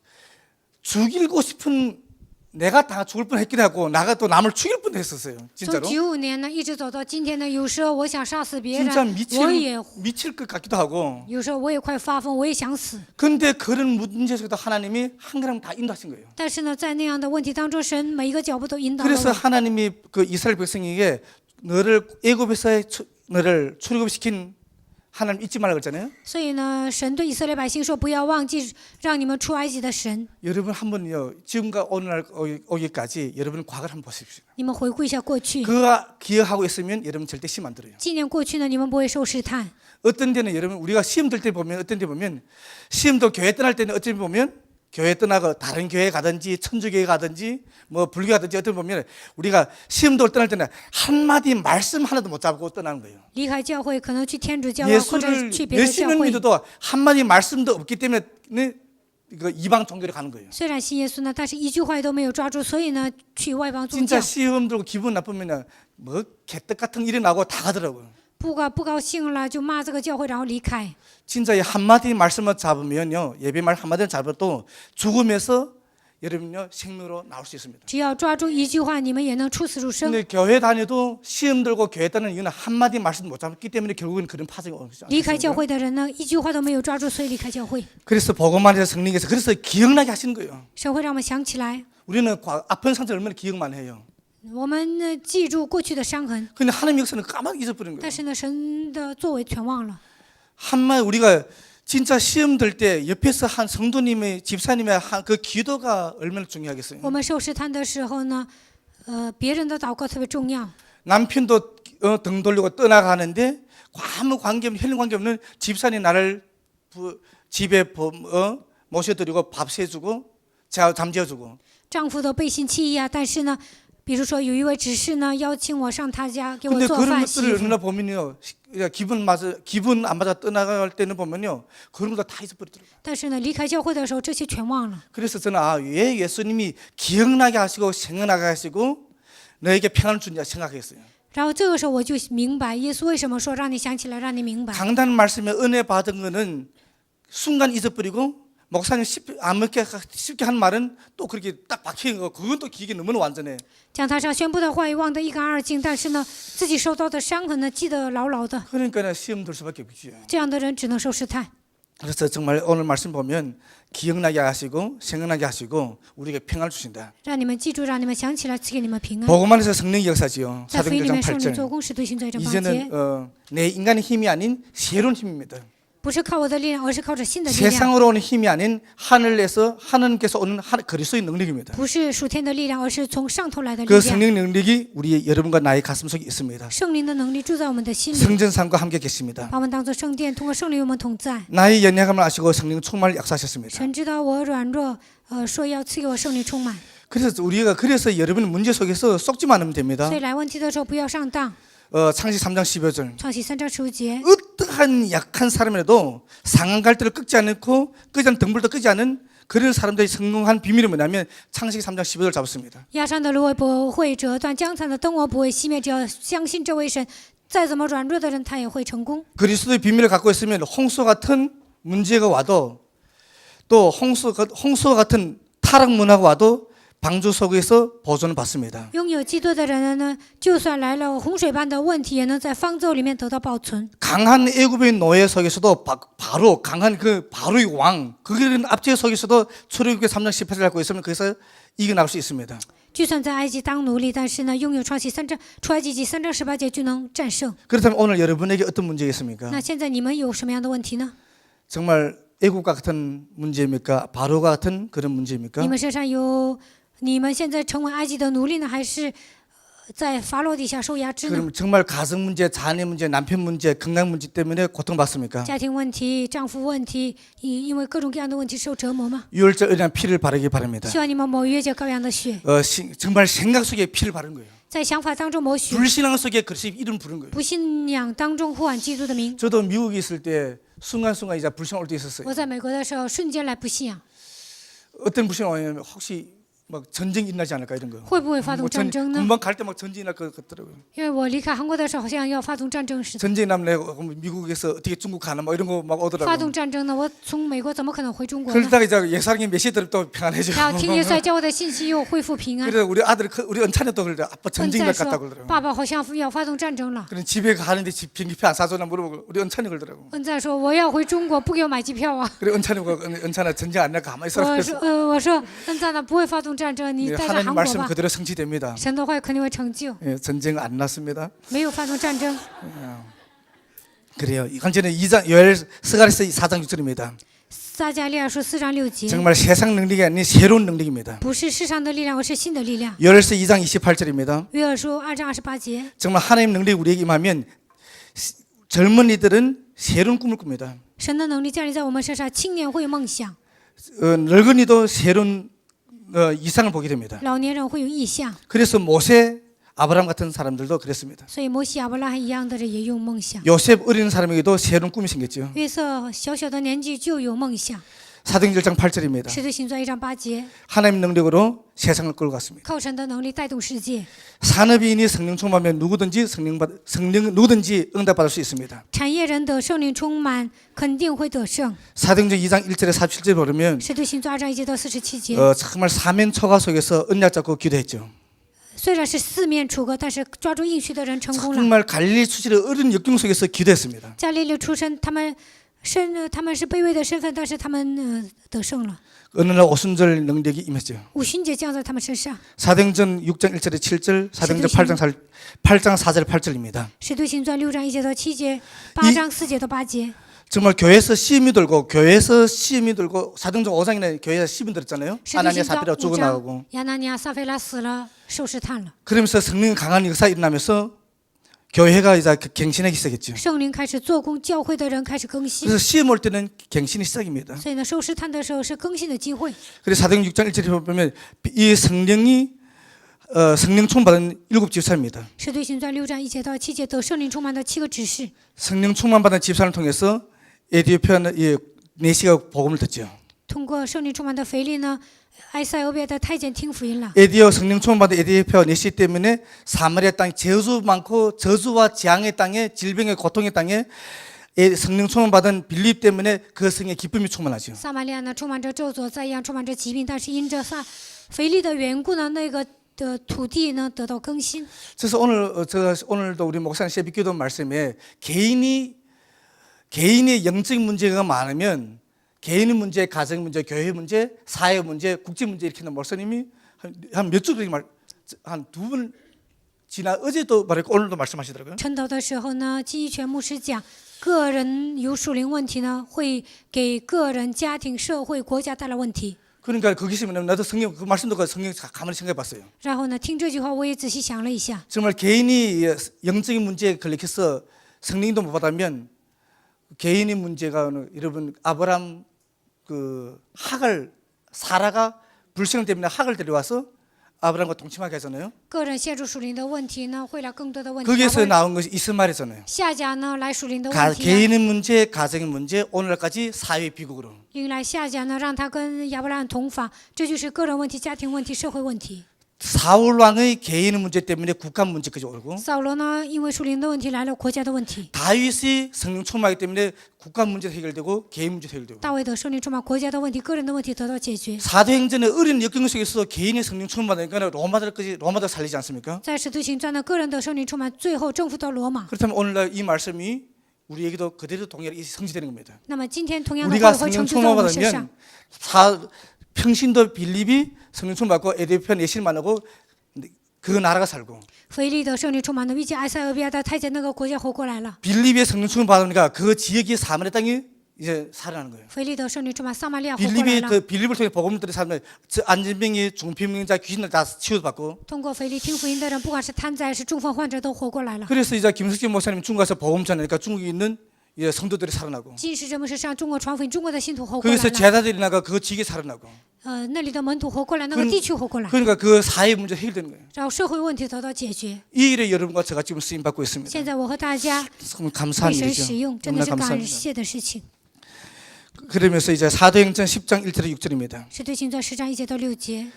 죽이고 싶은 내가 다 죽을 뻔했기도 하고 나가 또 남을 죽일 뻔했었어요. 从 진짜로. 95年呢一直走到今天呢，有时候我想杀死别 진짜 人，我也 미칠 것 같기도 하고. 有时候我也快发疯，我也想死。 근데 그런 문제 속에도 하나님이 한 걸음 다 인도하신 거예요. 但是呢，在那样的问题当中，神每一个脚步都引导了 그래서 我。 하나님이 그 이스라엘 백성에게 너를 애굽에서 너를 출애굽시킨 하나님 잊지 말라 그랬잖아요. 所以呢，神对以色列百姓说：“不要忘记让你们出埃及的神。 여러분 한번요 지금과 오늘날 오기까지 여러분 과거를 한번 보십시오. 你们回顾一下过去， 그가 기억하고 있으면 여러분 절대 시험 안 들어요. 纪念过去呢，你们不会受试探。 어떤 데는 여러분 우리가 시험 들 때 보면 어떤 데 보면 시험도 교회 떠날 때는 어떤 데 보면 교회 떠나고 다른 교회 가든지 천주교회 가든지 뭐 불교 가든지 어떤 데 보면 우리가 시험도 떠날 때는 한마디 말씀 하나도 못 잡고 떠나는 거예요. 离开教会，可能去天主教啊，或者 예수를 去别的 몇십 教 년 会。 믿어도 한마디 말씀도 없기 때문에 이거 이방 종교로 가는 거예요. 虽然信耶稣呢，但是一句话也都没有抓住，所以呢，去外邦宗 진짜 教。 시험 들고 기분 나쁘면 뭐 개떡 같은 일이 나고 다 가더라고요. 不高兴了就骂这个教会，然后离开。 진짜 이 한마디 말씀을 잡으면요 예배 말 한마디를 잡아도 죽음에서 여러분요 생명으로 나올 수 있습니다. 只要抓住一句话，你们也能出死入生。 근데 교회 다녀도 시험 들고 교회 다니는 이유는 한마디 말씀 못 잡기 때문에 결국은 그런 파장이 오죠. 离开教会的人呢，一句话都没有抓住，所以离开教会。 그래서 복음안에서 성령께서 그래서 기억나게 하시는 거예요. 神会让我们想起来， 우리는 아픈 상처 얼마나 기억만 해요. 我们呢记住过去的伤痕， 근데 하나님 역사는 까맣게 잊어버린 거예요. 但是呢，神的作为全忘了。 한마디 우리가 진짜 시험 들 때 옆에서 한 성도님의 집사님의 한 그 기도가 얼마나 중요하겠어요. 我们受试探的时候呢，别人的祷告特别重要。 남편도 등 돌리고 떠나가는데 아무 관계없는 혈연 관계없는 집사님 나를 집에 모셔드리고 밥 세주고 잠재워주고 丈夫都背信弃义啊，但是呢，比如说有一位执事呢邀请我上他家给我 근데 做 그런 饭洗衣 것들을 服， 얼마나 보면요 기분 안 맞아 떠나갈 때는 보면요 그런 거 다 잊어버리더라고요. 但是呢，离开教会的时候这些全忘了。 그래서 저는 왜 예수님이 기억나게 하시고 생각나게 하시고 너에게 평안을 주냐 생각했어요. 然后这个时候我就明白，耶稣为什么说让你想起来，让你明白。 강단 말씀에 은혜 받은 거는 순간 잊어버리고 목사님 쉽게 한 말은 또 그렇게 딱 박히는 거 그건 또 기억이 너무나 완전해. 讲台上宣布的话语忘得一干二净，但是呢，自己受到的伤痕呢记得牢牢的。 그러니까 시험 들 수밖에 없지요. 这样的人只能受试探。 그래서 정말 오늘 말씀 보면 기억나게 하시고 생각나게 하시고 우리에게 평안을 주신다. 让你们记住，让你们想起来，赐给你们平安。 복음 안에서 성령의 역사지요. 在福音里 사도행전 面，圣灵 8절. 做工，使徒行传1章8节， 이제는 내 인간의 힘이 아닌 새로운 힘입니다. 不是靠我的力量，而是靠着新的力量， 세상으로 오는 힘이 아닌 하나님께서 오는 그리스도의 능력입니다. 不是属天的力量，而是从上头来的力 그 量。 성령 능력이 우리 여러분과 나의 가슴 속에 있습니다. 圣灵的能力住在我们的心里， 성전상과 함께 계십니다. 把我们当作圣殿，通过圣灵与我们同在。 나의 연약함을 아시고 성령 충만을 역사하셨습니다. 神知道我软弱，说要赐给我圣灵充满。 그래서 여러분은 문제 속에서 쏙지만 않으면 됩니다. 所以来问题的时候不要上当。 창세기 3장 15절. 创启3章15节， 어떠한 약한 사람이라도 상한 갈대를 끄지 않고 끄지 않은 등불도 끄지 않은 그런 사람들이 성공한 비밀이 뭐냐면 창세기 3장 15절 잡았습니다. 压伤的芦苇不会折断，将残的灯火不会熄灭。只要相信这位神，再怎么软弱的人，他也会成功。 그리스도의 비밀을 갖고 있으면 홍수 같은 문제가 와도 또 홍수와 같은 타락 문화가 와도 방주 속에서 보존을 받습니다. 拥有基督的人呢，就算来了洪水般的问题，也能在方舟里面得到保存。 강한 애굽의 노예 속에서도 바로 강한 그 바로의 왕 그런 압제 속에서도 출애굽기 3장 18절 갖고 있으면 거기서 이겨나갈 수 있습니다. 就算在埃及当奴隶，但是呢，拥有出埃及记3章18节就能战胜。 그렇다면 오늘 여러분에게 어떤 문제가 있습니까? 那现在你们有什么样的问题呢？ 정말 애굽과 같은 문제입니까? 바로가 같은 그런 문제입니까? 你们身上有，你们现在成为埃及的奴隶呢，还是在法老底下受压制呢？ 그럼 정말 가정 문제, 자녀 문제, 남편 문제, 건강 문제 때문에 고통받습니까? 家庭问题、丈夫问题，因为各种各样的问题受折磨吗？ 유월절 은혜한 피를 바르기 바랍니다. 希望你们抹月界羔羊的血， 정말 생각 속에 피를 바른 거예요. 在想法当中抹血， 불신앙 속에 그리스도 이름 부른 거예요. 不信仰当中呼喊基督的名。 저도 미국에 있을 때 순간순간 이제 불신앙 올 때 있었어요. 我在美国的时候，瞬间来不信仰， 어떤 불신앙 오냐면 혹시 막 전쟁이 일어나지 않을까 이런 거. 会不会发动战争呢？ 금방 갈 때 막 전쟁이 날 것 같더라고요. 因为我离开韩国的时候，好像要发动战争似的。 전쟁이 나면 내가 미국에서 어떻게 중국 가나 뭐 이런 거 막 发 오더라고요. 动战争呢？我从美国怎么可能回中国呢？ 그러다가 이제 예사랑이 메시지들 또 평안해져. 然后听耶稣教我的信息，又恢复平安。 그래서 우리 아들 우리 은찬이 또 그러더라. 아빠 恩 전쟁이 在 날 것 같다고 说 그러더라고요. ：“爸爸好像要发动战争了。 그럼 집에 가는데 비행기표 안 사주나 물어보고 우리 은찬이 그러더라고. ”恩在说：“我要回中国，不给我买机票啊 그래 은찬이가 은찬아 전쟁 안 날 가만히 ！”있어. 我说：“我说恩在呢不会发动战争，你待在 하나님 韩国 말씀 吧。 그대로 성취됩니다. 神的话肯定会成就， 예, 전쟁 안 났습니다. 没有发动战争。 그래요. 이간전에 2장 스가랴서 4장 6절입니다. 撒迦利亚书4章6节， 정말 세상 능력이 아닌 새로운 능력입니다. 不是世上的力量，而是新的力量。 요엘서 2장 28절입니다. 约珥书2章28节， 정말 하나님 능력이 우리에게 임하면 젊은이들은 새로운 꿈을 꿉니다. 神的能力降临在我们身上，青年会有梦想， 늙은이도 새로운 이상을 보게 됩니다. 老年人会有意象。 그래서 모세, 아브라함 같은 사람들도 그랬습니다. 所以摩西、亚伯拉罕一样的人也有梦想。 요셉 어린 사람에게도 새로운 꿈이 생겼죠. 约瑟小小的年纪就有梦想。 사도행전 1장 8절입니다. 使徒行传1章8节， 하나님 능력으로 세상을 끌고 갔습니다. 靠神的能力带动世界。 산업인이 성령 충만하면 누구든지 누구든지 응답받을 수 있습니다. 产业人得圣灵充满，肯定会得胜。 사도행전 2장 1절에 47절 보면 使徒行传2章1节到47节， 정말 사면초가 속에서 언약 잡고 기도했죠. 虽然是四面楚歌，但是抓住应许的人成功了。 정말 갈릴리 출신의 어린 역경 속에서 기도했습니다. 加利利出身，他们是卑微的身份，但是他们得胜了。 어느 날 오순절 능력이 임했죠. 五旬节降在他们身上。 사도행전 6장 1절에 7절, 사도행전 8장 4절 8절입니다. 使徒行传6章1节到7节，8章4节到8节。 정말 교회에서 시험이 들고 사도행전 5장이나 교회에서 시험이 들었잖아요. 使徒 아나니아 行传 사피라 5 죽어나가고 章，亚拿尼亚、撒菲拉死了，受试探了。 그러면서 성령 강한 역사 일어나면서 교회가 이제 갱신하기 시작했죠. 圣灵开始做工，教会的人开始更新。 그래서 시험 올 때는 갱신이 시작입니다. 所以呢，受试探的时候是更新的机会。 그래서 사도행전 6장 1절에 보면 이 성령이 성령 충만받은 7 집사입니다. 使徒行传6章1节到7节得圣灵充满的7个指示。 성령 충만받은 집사를 통해서 에디오피아 네시가 복음을 듣죠. 通过圣灵充满的腓力呢，埃塞俄比亚的太监听福音了。 성령 충만받은 에디오피아 네시 때문에 사마리아 땅 저주 많고 저주와 재앙의 땅에 질병의 고통의 땅에 성령 충만받은 빌립 때문에 그 성에 기쁨이 충만하죠. 撒玛利亚呢充满着咒诅，灾殃充满着疾病，但是因着腓力的缘故呢，那个的土地呢得到更新。 그래서 오늘도 우리 목사님 새벽기도 말씀에 개인의 영적 문제가 많으면 개인의 문제, 가정 문제, 교회 문제, 사회 문제, 국제 문제 이렇게 목사님이 한 몇 주 한 두 번 지나 어제도 말했고 오늘도 말씀하시더라고요. 晨祷的时候呢，金一全牧师讲，个人有属灵问题呢，会给个人、家庭、社会、国家带来问题。 그러니까 거기 있으면 나도 성경 그 말씀 듣고 성경 가만히 생각해봤어요. 然后呢，听这句话我也仔细想了一下， 정말 개인이 영적인 문제에 걸려서 성령도 못 받으면 개인의 문제가 여러분 아브람 그 학을 사라가 불신 때문에 학을 데려와서 아브람과 동침하게 하잖아요. 个人陷入属灵的问题呢，会来更多的问题。 거기에서 나온 것이 이스마엘이잖아요. 下家呢来属灵的问题呢， 개인의 문제, 가정의 문제, 오늘날까지 사회 비극으로. 迎来下家呢，让他跟亚伯拉罕同房，这就是个人问题、家庭问题、社会问题。 사울 왕의 개인의 문제 때문에 국가 문제까지 오고 扫罗呢，因为属灵的问题来了国家的问题。 다윗이 성령 충만하기 때문에 국가 문제 해결되고 개인 문제 해결되고 大卫的圣灵充满，国家的问题、个人的问题得到解决。 사도행전의 어린 역경 속에서 개인의 성령 충만하니까 로마들 살리지 않습니까? 在使徒行传呢，个人的圣灵充满，最后征服到罗马。 그렇다면 오늘날 이 말씀이 우리에게도 그대로 동일하게 성취되는 겁니다. 那么今天同样的 우리가 话会 성령 成就在我们身 충만받으면 上。 평신도 빌립이 성령 충만받고 에디오피아 내실 만나고 그 나라가 살고 腓力的圣灵充满的，预计埃塞俄比亚的太监那个国家活过来了。 빌립의 성령 충만받으니까 그 지역이 사마리아 땅이 이제 살아나는 거예요. 腓力的圣灵充满，撒玛利亚活过来了。 빌립을 통해 복음을 들은 사람들 안진병이 중풍병자 귀신들 다 치유받고 通过腓力听福音的人，不管是瘫在是中风患者都活过来了。 그래서 이제 김석진 목사님 중국 가서 복음 전하니까 중국에 있는 이제 성도들이 살아나고 金石这牧师上中国传福音，中国的信徒活过来 거기서 了。 제자들이 나가 그 지역에 살아나고 那里的门徒活过来，那个地区活过来， 그러니까 그 사회 문제 해결되는 거예요. 然后社会问题得到解决。 이 일에 여러분과 제가 지금 쓰임 받고 있습니다. 现在我和大家 정말 감사한 被神 일이죠. 使用，真的 너무나 是感 감사합니다. 谢的事情。 그러면서 이제 사도행전 10장 1절에 6절입니다. 使徒行传10章1节到6节，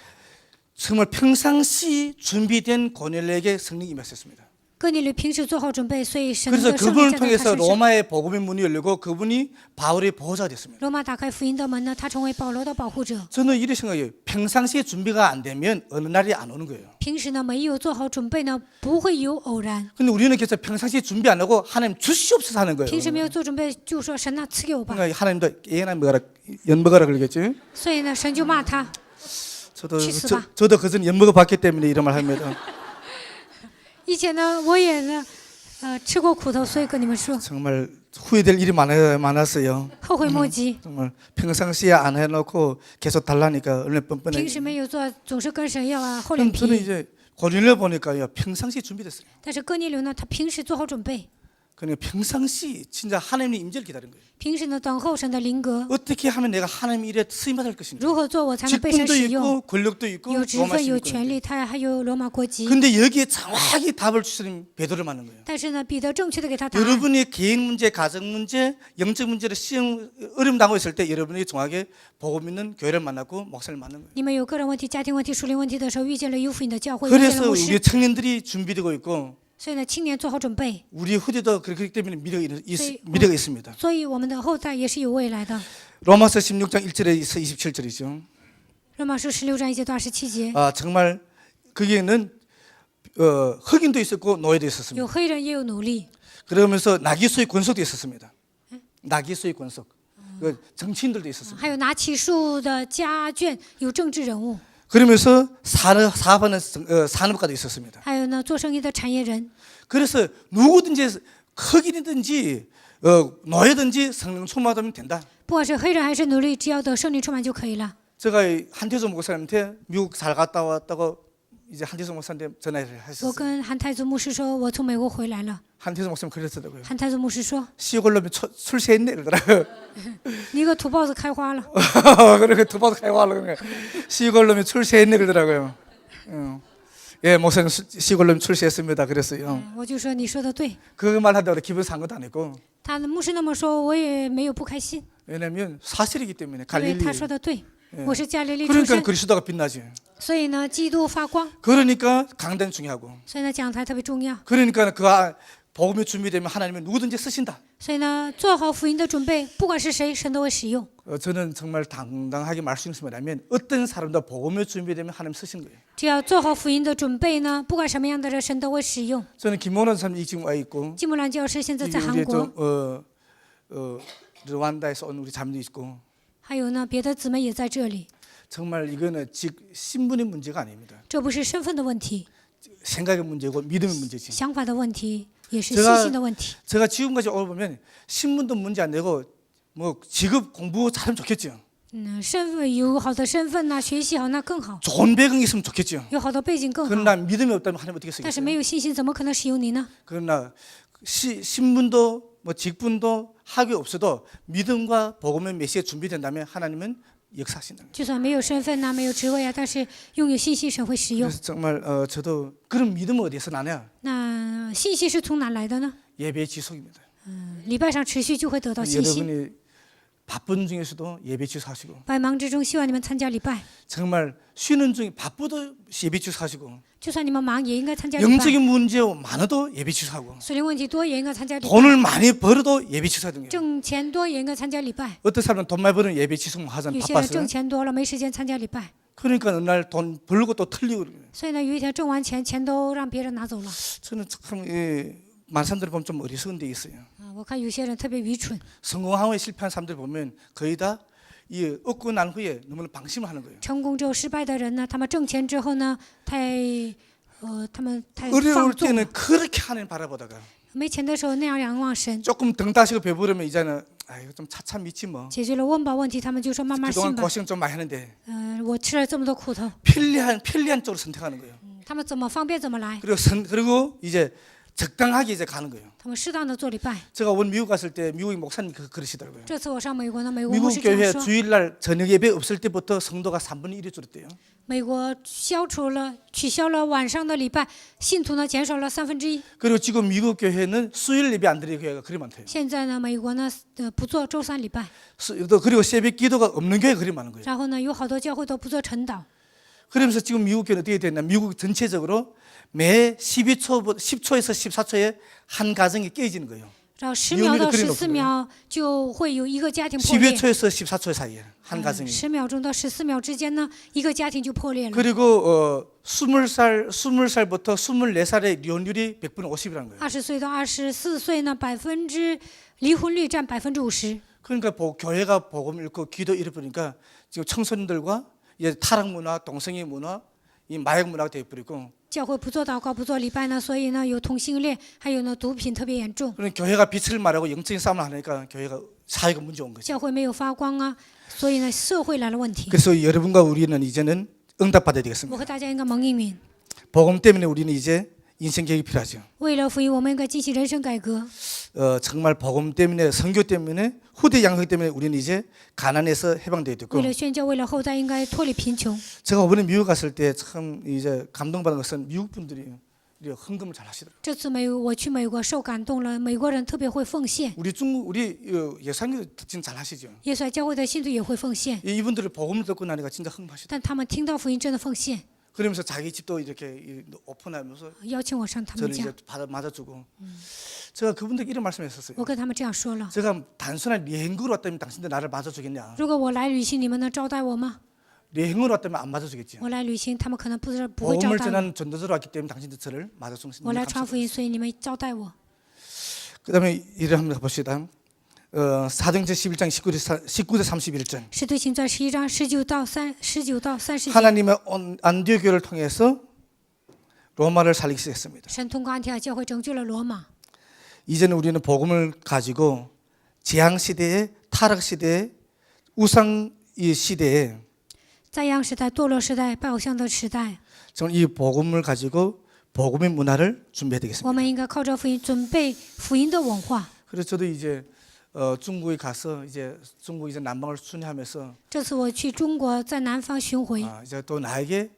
정말 평상시 준비된 고넬에게 성령이 임하셨습니다. 哥尼流平时做好准备，所以神 그래서 的圣灵 그분을 降在他 통해서 身上。 로마의 복음의 문이 열리고 그분이 바울의 보호자가 됐습니다. 罗马打开福音的门呢，他成为保罗的保护者。 저는 이렇게 생각해요. 평상시에 준비가 안 되면 어느 날이 안 오는 거예요. 平时呢没有做好准备呢，不会有偶然。 근데 우리는 그래서 평상시에 준비 안 하고 하나님 주시옵소서 하는 거예요. 平时没有做准备，就说神呐赐给我吧。 그러니까 하나님도 얘나 먹어라, 연 먹어라 그러겠지. 所以呢，神就骂他。 저도 그전 연 먹어 봤기 때문에 이런 말 합니다. 以前呢，我也呢，吃过苦头，所以跟你们说， 정말 후회될 일이 많았어요. 后悔莫及。 정말 평상시에 안 해놓고 계속 달라니까 얼마나 平 뻔뻔해. 时没有做，总是跟神要啊，厚脸 그럼 저는 皮。 이제 고린을 보니까요, 평상시 준비됐어요. 但是哥尼流呢，他平时做好准备， 그러니까 평상시 진짜 하나님의 임재를 기다린 거예요. 平时呢等候神的灵格， 어떻게 하면 내가 하나님 일에 쓰임받을 것인가? 如何做我才能被神 직분도 使用？ 있고 권력도 있고 有职 로마 分，有 시민권도 权 있고. 利，他还有罗马国籍。 근데 여기에 정확하게 답을 주시는 베드로를 만난 거예요. 但是呢，彼得正确的给他答案。 여러분이 개인 문제, 가정 문제, 영적 문제를 시험 어려움 당하고 있을 때 여러분이 정확하게 복음 있는 교회를 만났고 목사를 만난 거예요. 你们有个人问题、家庭问题、属灵问题的时候，遇见了有福音的教会，遇见了 그래서 牧 우리 师， 청년들이 준비되고 있고 所以呢，青年做好准备， 우리 후대도 그렇기 때문에 미래가 네. 있습니다. 所以我们的后代也是有未来的。 로마서 16장 1절에서 27절이죠. 罗马书16章1节到27节， 아, 정말 거기에는 흑인도 있었고 노예도 있었습니다. 有黑人也有奴隶， 그러면서 나귀수의 권속도 있었습니다. 나귀수의 권속. 그 정치인들도 있었습니다. 还有拿起树的家眷，有政治人物， 그러면서 사업하는 산업가도 있었습니다. 还有呢做生意的产业人。 그래서 누구든지 흑인이든지 노예든지 성령 충만하면 된다. 不管是黑人还是奴隶，只要得圣灵充满就可以了。 제가 한태조 목사님한테 미국 잘 갔다 왔다고 이제 한태조 목사한테 전화를 我 하셨어요. 跟韩太祖牧师说，我从美国回来了。 한태조 목사님 그랬더라고요. 韩太祖牧师说， 시골놈이 출세했네 그러더라고요. 你一个土包子开花了。 그렇게 두바도 가고 시골놈이 출세했네 그러더라고요. 예, 목사님 시골놈 출세했습니다. 그랬어요. 我就说你说的对。 그 말하다가 기분 상한 것도 아니고 他的牧师那么说，我也没有不开心， 왜냐하면 사실이기 때문에 因为 갈릴리. 他说的对。我是加利利出 그러니까 身， 그리스도가 빛나지. 所以呢，基督发光， 그러니까 강단 중요하고. 所以呢，讲台特别重要。 그러니까 복음이 준비되면 하나님은 누구든지 쓰신다. 所以呢，做好福音的准备，不管是谁，神都会使用。 저는 정말 당당하게 말씀드리는 것이 뭐냐면 어떤 사람도 복음이 준비되면 하나님 쓰신 거예요. 只要做好福音的准备呢，不管什么样的人，神都会使用。 저는 김원원 사님이 지금 와 있고 金木兰教师现在 이게 在韩 우리 国， 르완다에서 온 우리 자매도 있고 还有呢，别的姊妹也在这里。 정말 이거는 신분의 문제가 아닙니다. 这不是身份的问题， 생각의 문제고 믿음의 문제지. 想法的问题，也是 제가 信心的问题。 제가 지금까지 오늘 보면 신분도 문제 안 되고 뭐 직업 공부 잘하면 좋겠죠. 身份有好的身份呐，学习好那更好， 좋은 배경이 있으면 좋겠죠. 有好的背景更好。 그러나 믿음이 없다면 하나님 어떻게 但是 쓰겠어요? 没有信心，怎么可能使用你呢？ 그러나 신분도 뭐 직분도 학위 없어도 믿음과 복음의 메시지가 준비된다면 하나님은 역사하신다. 就算没有身份呐，没有职位啊，但是拥有信息，神会使用。 그래서 정말 저도 그런 믿음은 어디서 나냐? 那信息是从哪来的呢？ 예배 지속입니다. 礼拜上持续就会得到信息。 여러분이 바쁜 중에서도 예배 지속하시고 百忙之中，希望你们参加礼拜。 정말 쉬는 중에 바쁘도 예배 지속하시고 就算你们忙，也应该参加礼拜。 영적인 문제 많아도 예배 지속하고 属灵问题多，也应该参加礼拜。 돈을 많이 벌어도 예배 지속하는 거예요. 挣钱多，也应该参加礼拜。 어떤 사람은 돈 많이 벌으면 예배 지속 못 하잖아요. 有些人 바빠서. 挣钱多了，没时间参加礼拜。 그러니까 어느 날 돈 벌고 또 틀리고 그래요. 所以呢，有一天挣完钱，钱都让别人拿走了。 저는 참 많은 사람들 보면 좀 어리석은 데 있어요. 我看有些人特别愚蠢， 성공하고 실패한 사람들 보면 거의 다 얻고 난 후에 너무나 방심을 하는 거예요. 成功之后失败的人呢，他们挣钱之后呢，他们太 어려울 放纵了。 때는 그렇게 하나님 바라보다가 没钱的时候那样仰望神， 조금 등 따시고 배부르면 이제는 아이고 좀 차차 믿지 뭐. 解决了温饱问题，他们就说慢慢 그동안 信吧。 고생 좀 많이 했는데 我吃了这么多苦头， 편리한 쪽으로 선택하는 거예요. 他们怎么方便怎么来， 그리고 이제 적당하게 이제 가는 거예요. 他们适当的做礼拜。 제가 원 미국 갔을 때 미국의 목사님 그러시더라고요. 这次我上美国呢，美国牧 미국 师这样 교회 说， 주일날 저녁 예배 없을 때부터 성도가 3분의 1이 줄었대요. 美国取消了晚上的礼拜，信徒呢减少了1/3。 그리고 지금 미국 교회는 수요일 예배 안 드리는 교회가 그리 많대요. 现在呢，美国呢不做周三礼拜， 또 그리고 새벽 기도가 없는 교회가 그리 많은 거예요. 然后呢有好多教会都不做晨祷。 그러면서 지금 미국 교회는 어떻게 됐냐? 미국 전체적으로 매 10초에서 14초에 한 가정이 깨지는 거예요. 然后10秒到14秒就会有一个家庭破裂。 12초에서 14초 사이에 한 가정이. 10秒钟到14秒之间呢，一个家庭就破裂了。 그리고 20살부터 24살의 이혼율이 100분의 50이라는 거예요. 20岁到24岁呢，离婚率占50%。 그러니까 교회가 복음 읽고 기도 잃어버리니까 지금 청소년들과 타락 문화, 동성애 문화, 이 마약 문화가 되어버리고 教会不做祷告，不做礼拜呢，所以呢有同性恋，还有呢毒品特别严重。 그런 교회가 빛을 말하고 영적인 싸움을 하니까 교회가 사회가 문제 온 거죠. 教会没有发光啊，所以呢社会来了问题。 그래서 여러분과 우리는 이제는 응답받아야 我 되겠습니다. 和大家应该蒙应允。 복음 때문에 우리는 이제 인생 계획이 필요하죠. 为了福音，我们应该进行人生改革。 정말 복음 때문에 선교 때문에 후대 양육 때문에 우리는 이제 가난에서 해방돼야 되고 为了宣教，为了后代，应该脱离贫穷。 제가 이번에 미국 갔을 때 참 이제 감동받은 것은 미국 분들이 헌금을 잘 하시더라고요. 这次我去美国受感动了，美国人特别会奉献， 우리 예수님도 진짜 잘 하시죠. 耶稣教会的信徒也会奉献， 이분들을 복음을 듣고 나니까 진짜 흥하시더라고요. 但他们听到福音真的奉献， 그러면서 자기 집도 이렇게 오픈하면서 邀请我上他们 저를 家 이제 맞아주고 제가 그분들께 이런 말씀했었어요. 我跟他们这样说了： 제가 단순한 여행으로 왔다면 당신들 나를 맞아주겠냐? 如果我来旅行，你们能招待我吗？ 여행으로 왔다면 안 맞아주겠지. 我来旅行，他们可能不会招 복음을 待我。 전하는 전도자로 왔기 때문에 당신들 저를 맞아주는 我来传福音，所以你们招待我。 그다음에 이를 한번 봅시다. 사도행전 11장 19절 31절. 使徒行传11章19到30节， 하나님의 안디오교를 통해서 로마를 살리기 시작했습니다. 神通过安提阿教会拯救了罗马。 이제는 우리는 복음을 가지고 재앙 시대에 타락 시대에 우상 이 시대에 在样时代、堕落时代、拜偶像的时代， 정말 이 복음을 가지고 복음의 문화를 준비해야 我 되겠습니다. 们应该靠着福音准备福音的文化。 그래서 저도 이제 중국에 가서 이제 중국 이제 남방을 순회하면서 这次我去中国，在南方巡回， 이제 또 나에게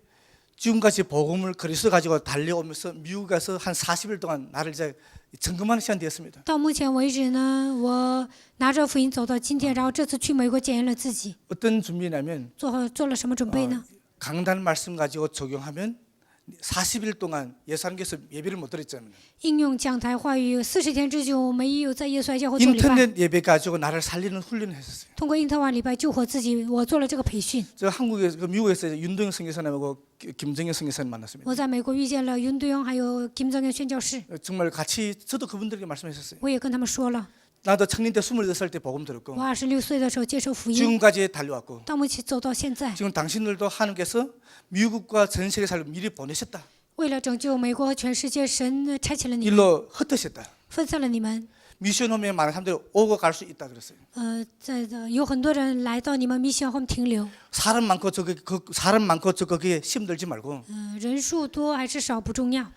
지금까지 복음을 그리스도 가지고 달려오면서 미국 가서 한 40일 동안 나를 이제 점검하는 시간 되었습니다. 到目前为止呢，我拿着福音走到今天，然后这次去美国检验了自己， 어떤 준비냐면 做了什么准备呢？ 강단 말씀 가지고 적용하면 40일 동안 예수님께서 예배를 못 드렸잖아요. 应用讲台话语，40天之久，我没有在耶稣爱教会做礼拜。 인터넷 예배 가지고 나를 살리는 훈련을 했었어요. 通过因特网礼拜救活自己，我做了这个培训。 저 미국에서 윤동영 선교사님하고 김정현 선교사님 만났습니다. 我在美国遇见了윤도영还有金正恩宣教士， 정말 같이 저도 그분들에게 말씀했었어요. 我也跟他们说了， 나도 청년 때 28살 때 복음 我 들었고 26岁的时候接受福音， 지금까지 달려왔고 到目前走到现在， 지금 당신들도 하나님께서 미국과 전 세계 살을 미리 보내셨다. 为了拯救美国和全世界，神差遣了你们， 일로 흩으셨다. 分散了你们。 미션홈에 많은 사람들이 오고 갈 수 있다 그랬어요. 有很多人来到你们mission home停留， 사람 많고 저 거기에 힘들지 말고 人数多还是少不重要，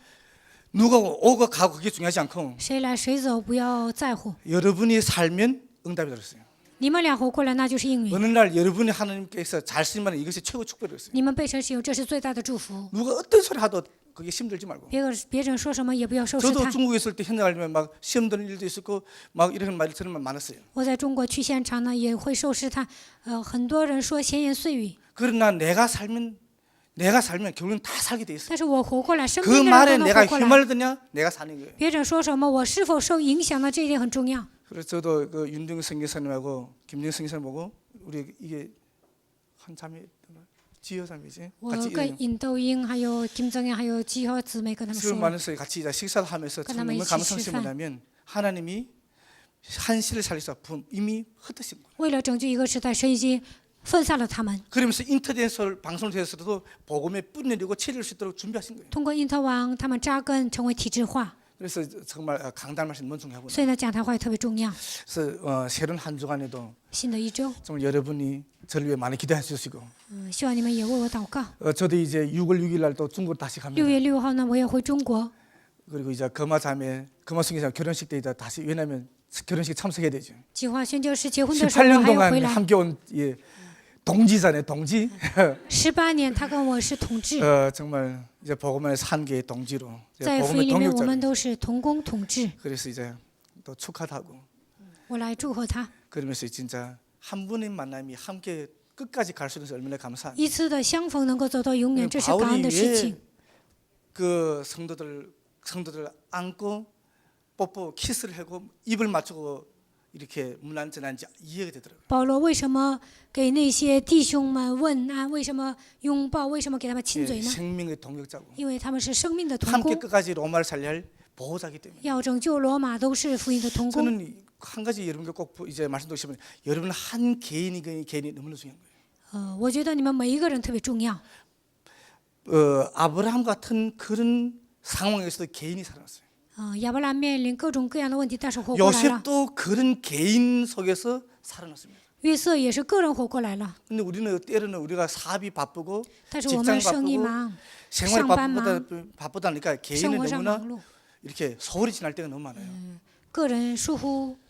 누가 오고 가고 그게 중요하지 않고 谁来谁走不要在乎， 여러분이 살면 응답이 들었어요. 你们俩活过来那就是应允， 어느 날 여러분이 하나님께서 잘 쓰면 이것이 최고 축복이었어요. 你们被神使用，这是最大的祝福。 누가 어떤 소리 하도 그게 힘들지 말고. 别人说什么也不要受试 저도 探。 중국에 있을 때 현장 알면 막 시험 드는 일도 있었고 막 이런 말 들은 말 많았어요. 我在中国去现场呢，也会受试探，很多人说闲言碎语， 그러나 내가 살면 결국은 다 살게 돼 있어요. 但是我活过来，身 그 边的 말에 人都能 내가 活过来。 힘을 드냐 내가 사는 거예요. 别人说什么，我是否受影响呢？这一点很重要。 그래서 저도 그 윤동 선교사님하고 김정 선교사님 보고 우리 이게 한 자매 지효자매지 我 같이 跟尹斗英、还有金正恩、还有基和姊妹跟他们 술 说， 많은 사이 같이 이제 식사를 하면서 그나마 정말 이치 감사한 것이 시간. 뭐냐면 하나님이 한시를 살리사 이미 흩으신 거예요. 为了拯救一个时代，神已经分散了他们。 그러면서 인터넷 방송을 통해서도 복음에 뿌리내리고 체리할 수 있도록 준비하신 거예요. 通过因特网，他们扎根成为体制化， 그래서 정말 강단 말씀 너무 중요하구나. 所以呢，讲台话也特别重要。 그래서 새로운 한 주간에도 新的一周， 정말 여러분이 저를 위해 많이 기도해 주시고 希望你们也为我祷告。 저도 이제 6월 6일 날 또 중국 다시 6 갑니다. 月6号呢，我也回中国。 그리고 이제 금화 성교사 결혼식 때 이제 다시 왜냐하면 결혼식 참석해야 되죠. 计划宣教士结婚的时候，我 18년 还要回 동안 来。 함께 온 동지잖아요, 동지. 18年，他跟我是同志， 정말 이제 복음에서 한 개의 동지로 在福 복음의 音里面，我 동역자. 们都是同工同志。 그래서 이제 또 축하도 하고 我来祝贺他， 그러면서 진짜 한 분의 만남이 함께 끝까지 갈 수 있어서 얼마나 감사합니다. 一次的相逢能够走到永远，这是感恩的事情。 그 성도들 안고 뽀뽀 키스를 하고 입을 맞추고 이렇게 문안전한지 이해가 되더라고요. 保罗为什么给那些弟兄们问安？为什么拥抱？为什么给他们亲嘴呢？ 생명의 동역자고 因为他们是生命的同 함께 工， 끝까지 로마를 살려야 할 보호자이기 때문에. 要拯救罗马都是福音的同工。 저는 한 가지 여러분께 꼭 이제 말씀드리시면 여러분 한 개인이 너무나 중요한 거예요. 我觉得你们每一个人特别重要。 아브라함 같은 그런 상황에서도 개인이 살아났어요. 亚伯拉面临各种各样的问题，但是活过来了。 요셉도 그런 개인 속에서 살아났습니다. 约瑟也是个人活过来了， 근데 우리는 때로는 우리가 사업이 바쁘고 但是我 직장 们生意 바쁘고 忙， 생활이 상班 바쁘다 보니까 生 개인을 活上 너무나 忙碌， 이렇게 소홀히 지날 때가 너무 많아요. 个人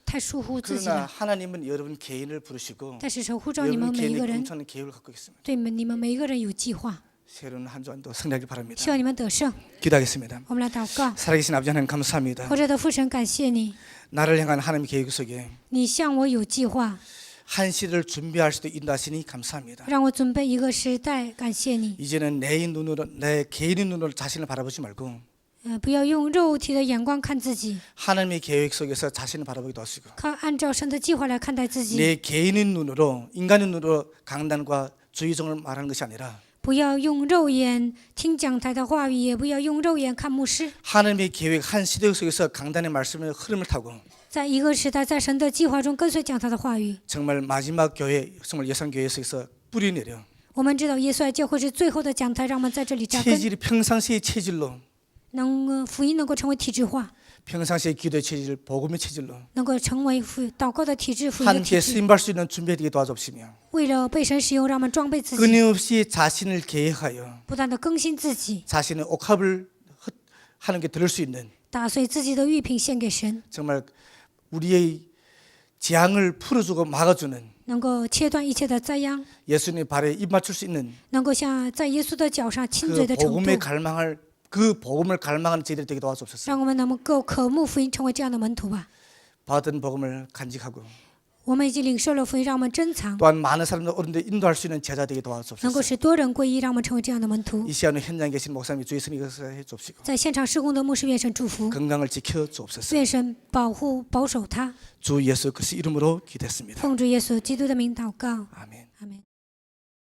太疏忽自己 그러나 了。 하나님은 여러분 개인을 부르시고 但是神呼召你们 여러분 每一个 개인이 人， 엄청난 계획을 갖고 있습니다. 对你们每一个人有计划， 새로운 한 주간도 승리하길 바랍니다. 希望你们得胜。 기도하겠습니다. 我们来祷告， 살아계신 아버지 하나님 감사합니다. 活着的父神，感谢你， 나를 향한 하나님의 계획 속에 你向我有计划， 한 시를 준비할 수도 인도하시니 감사합니다. 让我准备一个时代。感谢你， 이제는 내 눈으로 내 개인의 눈으로 자신을 바라보지 말고 不要用肉体的眼光看自己， 하나님의 계획 속에서 자신을 바라보게 도와주시고 按照神的计划来看待自己， 내 개인의 눈으로 인간의 눈으로 강단과 주의종을 말하는 것이 아니라 不要用肉眼听讲台的话语，也不要用肉眼看牧师。 하나님의 계획 한 시대 속에서 강단의 말씀의 흐름을 타고 在一个时代，在神的计划中跟随讲台的话语。 정말 마지막 교회 정말 예산교회 속에서 뿌리 내려 我们知道耶稣爱教会是最后的讲台，让我们在这里扎根， 체질이 평상시의 체질로 福音能够成为体制化， 평상시의 기도의 체질, 복음의 체질로 能够成为祷告的体制、福音的 함께 体制。 쓰임받을 수 있는 준비되게 도와주시며 为了被神使用，让我们装备自己， 끊임없이 자신을 계획하여 不断的更新自己， 자신의 옥합을 하는 게 들을 수 있는 打碎自己的玉品献给神， 정말 우리의 재앙을 풀어주고 막아주는 能够切断一切的灾殃， 예수님의 발에 입 맞출 수 있는 能够像在耶稣的脚上亲 그 嘴的程 복음에 度， 갈망할 그 복음을 갈망하는 저희들이 되게 도와주옵소서. 让我们能够渴慕福音，成为这样的门徒吧。 받은 복음을 간직하고 我们已经领受了福音，让我们珍藏， 또한 많은 사람들 오는데 인도할 수 있는 제자 되게 能够 도와주옵소서. 使多人归依，让我们成为这样的门徒 이 。 시간에 현장에 계신 목사님이 주의 선이 해 주옵시고 在现场施工的牧师，愿神祝福， 건강을 지켜 주옵소서. 愿神保护保守他。 주 예수 그리스도 이름으로 기도했습니다. 奉主耶稣基督的名祷告。 아멘.